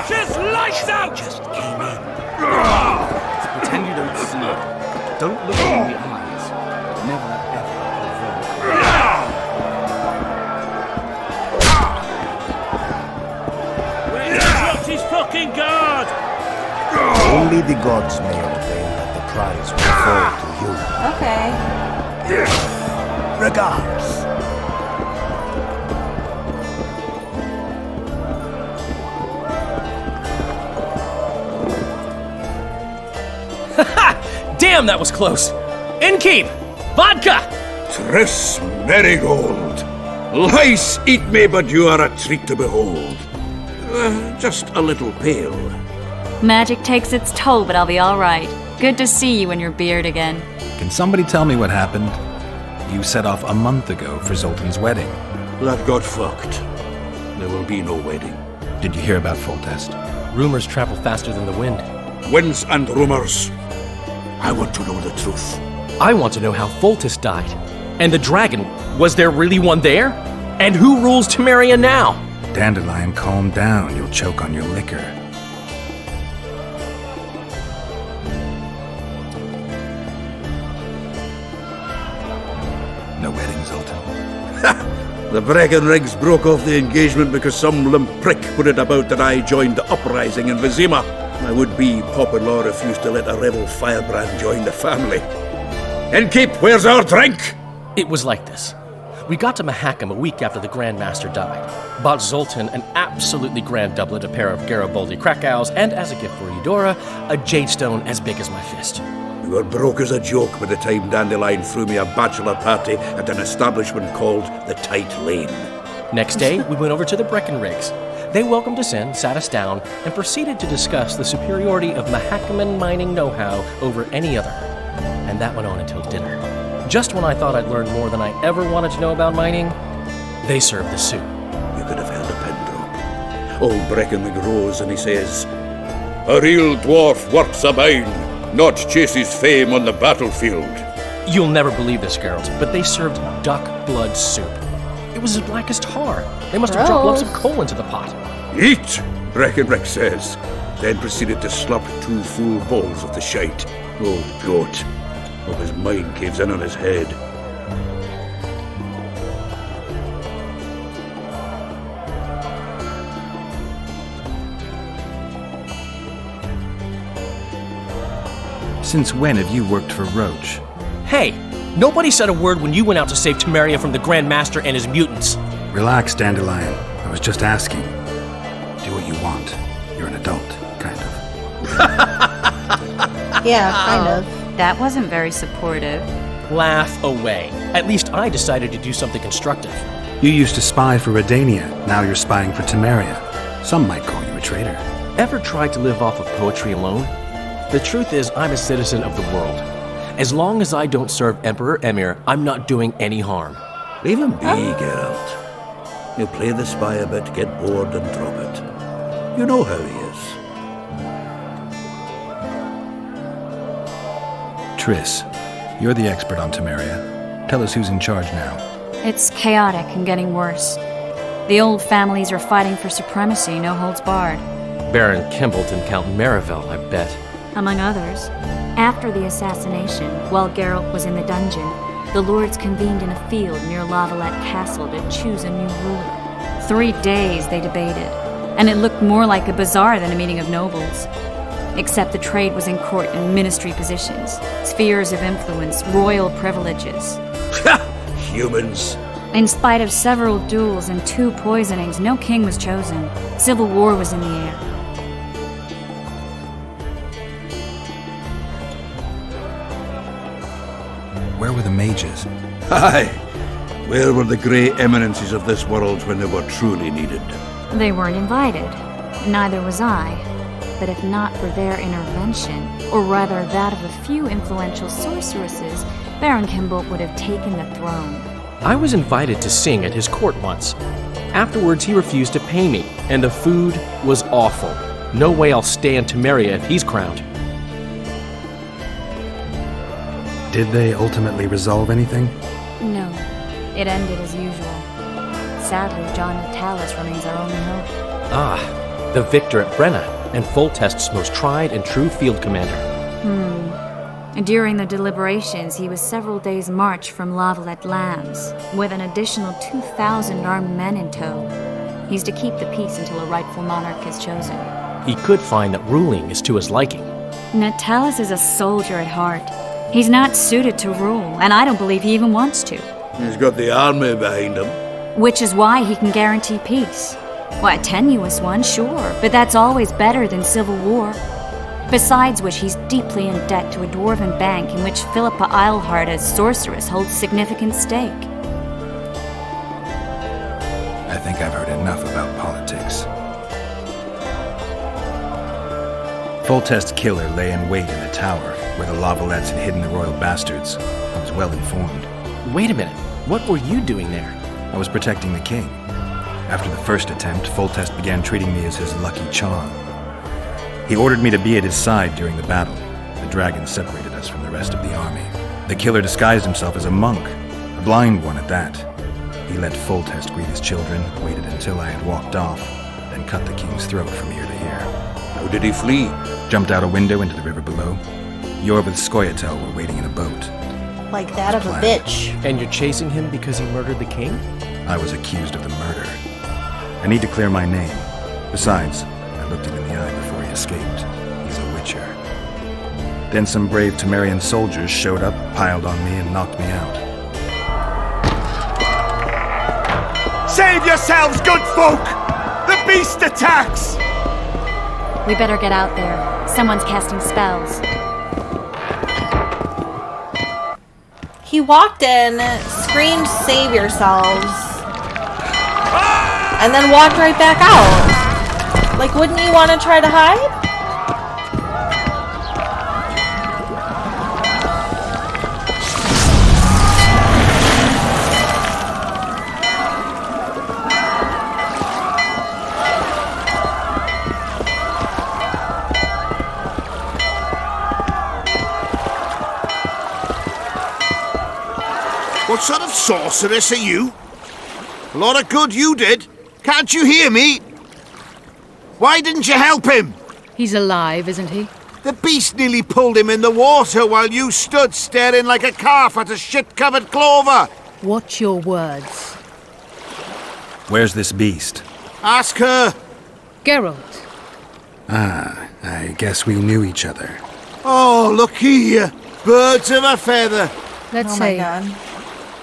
Just lights out! Just came in. Pretend you don't see it. Don't look in the eyes. Never ever provoke. Where's dropped his fucking guard? Only the gods may ordain that the prize will fall to you. Okay. Regards. Damn, that was close. Innkeep! Vodka! Triss Marigold. Lice eat me, but you are a treat to behold. Just a little pale. Magic takes its toll, but I'll be all right. Good to see you in your beard again. Can somebody tell me what happened? You set off a month ago for Zoltan's wedding. That got fucked. There will be no wedding. Did you hear about Foltest? Rumors travel faster than the wind. Winds and rumors. I want to know the truth. I want to know how Foltest died. And the dragon, was there really one there? And who rules Temeria now? Dandelion, calm down. You'll choke on your liquor. No wedding, Zoltan. The Breckenrigs broke off the engagement because some limp prick put it about that I joined the uprising in Vizima. My would-be Popper-in-law refused to let a rebel firebrand join the family. Innkeep, where's our drink? It was like this. We got to Mahakam a week after the Grand Master died. Bought Zoltan an absolutely grand doublet, a pair of Garibaldi Krakows, and as a gift for Eudora, a jadestone as big as my fist. We were broke as a joke by the time Dandelion threw me a bachelor party at an establishment called the Tight Lane. Next day, we went over to the Breckenrigs. They welcomed us in, sat us down, and proceeded to discuss the superiority of Mahakaman mining know-how over any other. And that went on until dinner. Just when I thought I'd learned more than I ever wanted to know about mining, they served the soup. You could have held a pin drop. Old Breckenrig rose and he says, "A real dwarf works a mine, not chases fame on the battlefield." You'll never believe this, Geralt, but they served duck blood soup. It was as black as tar. They must have dropped lumps of coal into the pot. "Eat," Breckenrig says, then proceeded to slurp 2 full bowls of the shite. Old goat. Hope his mind caves in on his head. Since when have you worked for Roach? Hey, nobody said a word when you went out to save Temeria from the Grand Master and his mutants. Relax, Dandelion. I was just asking. Do what you want. You're an adult, kind of. Yeah, kind of. That wasn't very supportive. Laugh away. At least I decided to do something constructive. You used to spy for Redania. Now you're spying for Temeria. Some might call you a traitor. Ever tried to live off of poetry alone? The truth is, I'm a citizen of the world. As long as I don't serve Emperor Emir, I'm not doing any harm. Leave him be, Geralt. He'll play the spy a bit, get bored and drop it. You know how he is. Triss, you're the expert on Temeria. Tell us who's in charge now. It's chaotic and getting worse. The old families are fighting for supremacy, no holds barred. Baron Kimbalt and Count Marivel, I bet. Among others. After the assassination, while Geralt was in the dungeon, the lords convened in a field near Lavalette Castle to choose a new ruler. 3 days they debated, and it looked more like a bazaar than a meeting of nobles. Except the trade was in court and ministry positions, spheres of influence, royal privileges. Humans. In spite of several duels and 2 poisonings, no king was chosen. Civil war was in the air. Where were the mages? Aye. Where were the grey eminences of this world when they were truly needed? They weren't invited. Neither was I. But if not for their intervention, or rather that of a few influential sorceresses, Baron Kimbalt would have taken the throne. I was invited to sing at his court once. Afterwards, he refused to pay me, and the food was awful. No way I'll stay in Temeria if he's crowned. Did they ultimately resolve anything? No, it ended as usual. Sadly, John Natalis remains our only hope. Ah, the victor at Brenna, and Foltest's most tried and true field commander. During the deliberations, he was several days' march from Lavalette lands, with an additional 2,000 armed men in tow. He's to keep the peace until a rightful monarch is chosen. He could find that ruling is to his liking. Natalis is a soldier at heart. He's not suited to rule, and I don't believe he even wants to. He's got the army behind him. Which is why he can guarantee peace. Well, a tenuous one, sure, but that's always better than civil war. Besides which, he's deeply in debt to a dwarven bank in which Philippa Eilhart, as sorceress, holds significant stake. I think I've heard enough about politics. Foltest's killer lay in wait in the tower, where the Lavalettes had hidden the royal bastards. I was well informed. Wait a minute. What were you doing there? I was protecting the king. After the first attempt, Foltest began treating me as his lucky charm. He ordered me to be at his side during the battle. The dragon separated us from the rest of the army. The killer disguised himself as a monk, a blind one at that. He let Foltest greet his children, waited until I had walked off, then cut the king's throat from ear to ear. How did he flee? Jumped out a window into the river below. Yor with Skoyatel were waiting in a boat. Like that of a bitch. And you're chasing him because he murdered the king? I was accused of the murder. I need to clear my name. Besides, I looked him in the eye before he escaped. He's a witcher. Then some brave Temerian soldiers showed up, piled on me, and knocked me out. Save yourselves, good folk! The beast attacks! We better get out there. Someone's casting spells. He walked in, screamed, "Save yourselves!" and then walked right back out. Like, wouldn't you want to try to hide? What sort of sorceress are you? A lot of good you did. Can't you hear me? Why didn't you help him? He's alive, isn't he? The beast nearly pulled him in the water while you stood staring like a calf at a shit-covered clover. Watch your words. Where's this beast? Ask her. Geralt. Ah, I guess we knew each other. Oh, look here. Birds of a feather. Let's say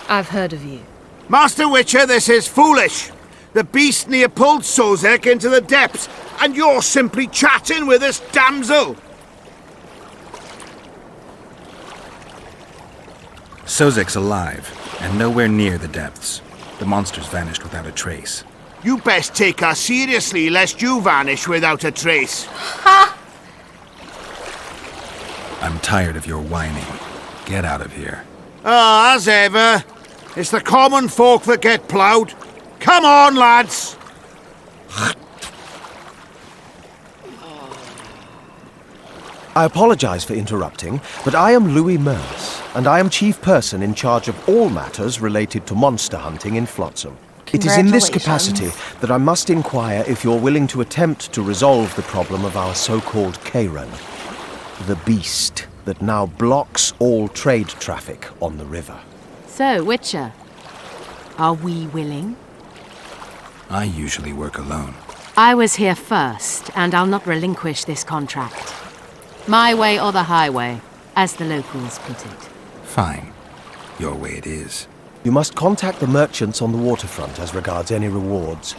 I've heard of you. Master Witcher, this is foolish. The beast near pulled Sozek into the depths, and you're simply chatting with this damsel. Sozek's alive, and nowhere near the depths. The monster's vanished without a trace. You best take her seriously, lest you vanish without a trace. Ha! I'm tired of your whining. Get out of here. Ah, as ever. It's the common folk that get ploughed. Come on, lads! I apologize for interrupting, but I am Louis Merce, and I am chief person in charge of all matters related to monster hunting in Flotsam. It is in this capacity that I must inquire if you're willing to attempt to resolve the problem of our so-called Kayran, the beast that now blocks all trade traffic on the river. So, Witcher, are we willing? I usually work alone. I was here first, and I'll not relinquish this contract. My way or the highway, as the locals put it. Fine. Your way it is. You must contact the merchants on the waterfront as regards any rewards.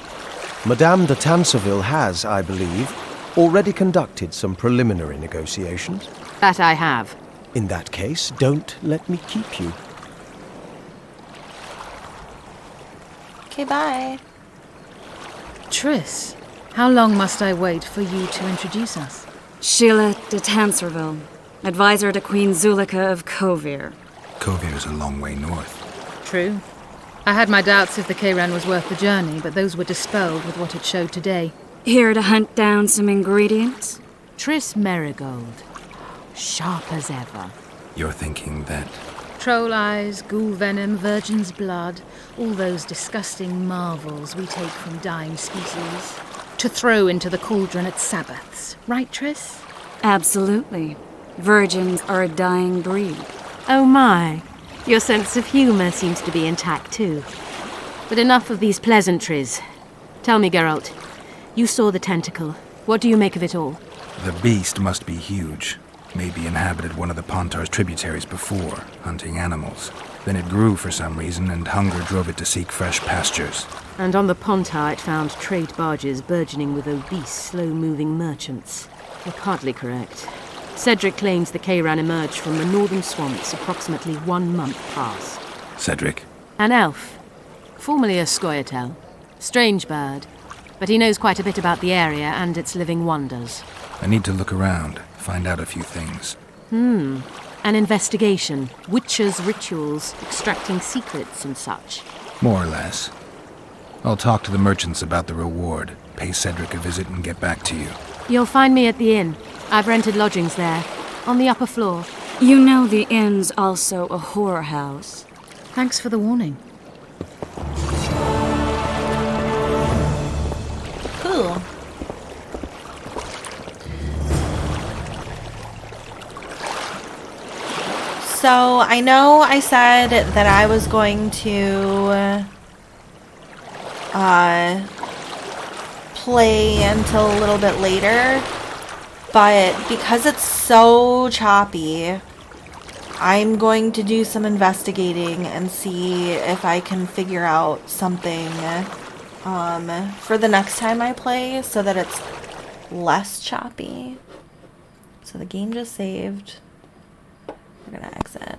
Madame de Tanserville has, I believe, already conducted some preliminary negotiations. That I have. In that case, don't let me keep you. Okay, bye. Triss, how long must I wait for you to introduce us? Sheila de Tanserville, advisor to Queen Zulika of Kovir. Kovir's a long way north. True. I had my doubts if the Kayran was worth the journey, but those were dispelled with what it showed today. Here to hunt down some ingredients? Triss Merigold. Sharp as ever. You're thinking that... Troll eyes, ghoul venom, virgin's blood, all those disgusting marvels we take from dying species, to throw into the cauldron at Sabbaths. Right, Triss? Absolutely. Virgins are a dying breed. Oh my. Your sense of humour seems to be intact too. But enough of these pleasantries. Tell me, Geralt, you saw the tentacle. What do you make of it all? The beast must be huge. Maybe inhabited one of the Pontar's tributaries before, hunting animals. Then it grew for some reason, and hunger drove it to seek fresh pastures. And on the Pontar it found trade barges burgeoning with obese, slow-moving merchants. You're partly correct. Cedric claims the Kayran emerged from the northern swamps approximately 1 month past. Cedric? An elf. Formerly a Scoia'tael. Strange bird. But he knows quite a bit about the area and its living wonders. I need to look around, find out a few things. An investigation. Witchers' rituals, extracting secrets and such. More or less. I'll talk to the merchants about the reward, pay Cedric a visit and get back to you. You'll find me at the inn. I've rented lodgings there, on the upper floor. You know the inn's also a whorehouse. Thanks for the warning. Cool. So, I know I said that I was going to play until a little bit later, but because it's so choppy, I'm going to do some investigating and see if I can figure out something for the next time I play so that it's less choppy. So the game just saved. We're gonna exit.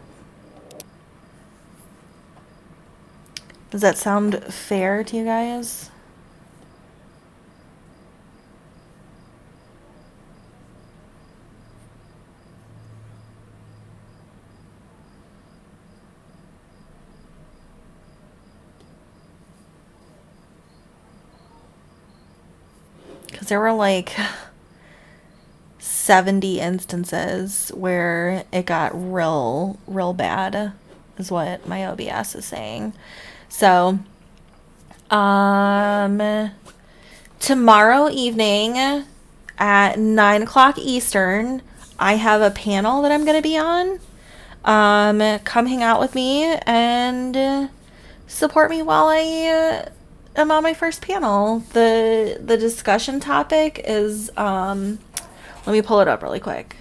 Does that sound fair to you guys? there were like 70 instances where it got real bad, is what my OBS is saying. So, tomorrow evening at 9 o'clock Eastern, I have a panel that I'm going to be on. Come hang out with me and support me while I am on my first panel. The discussion topic is, let me pull it up really quick.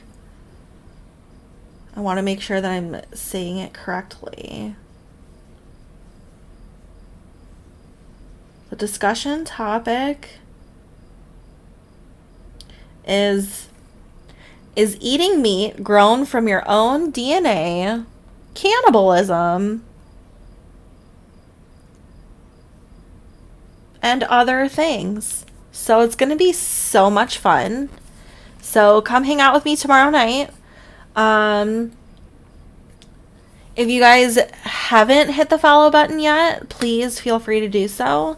I want to make sure that I'm saying it correctly. The discussion topic is eating meat grown from your own DNA cannibalism and other things. So it's going to be so much fun. So come hang out with me tomorrow night. If you guys haven't hit the follow button yet, please feel free to do so.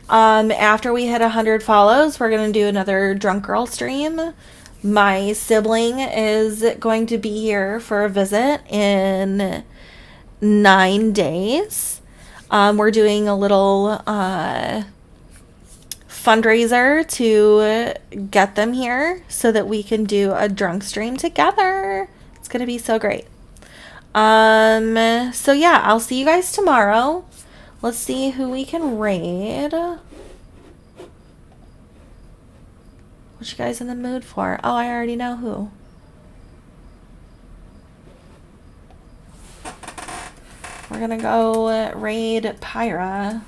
After we hit 100 follows, we're going to do another Drunk Girl stream. My sibling is going to be here for a visit in 9 days. We're doing a little fundraiser to get them here so that we can do a drunk stream together. It's going to be so great. So yeah, I'll see you guys tomorrow. Let's see who we can raid. What you guys in the mood for? Oh, I already know who. We're gonna go raid Pyra.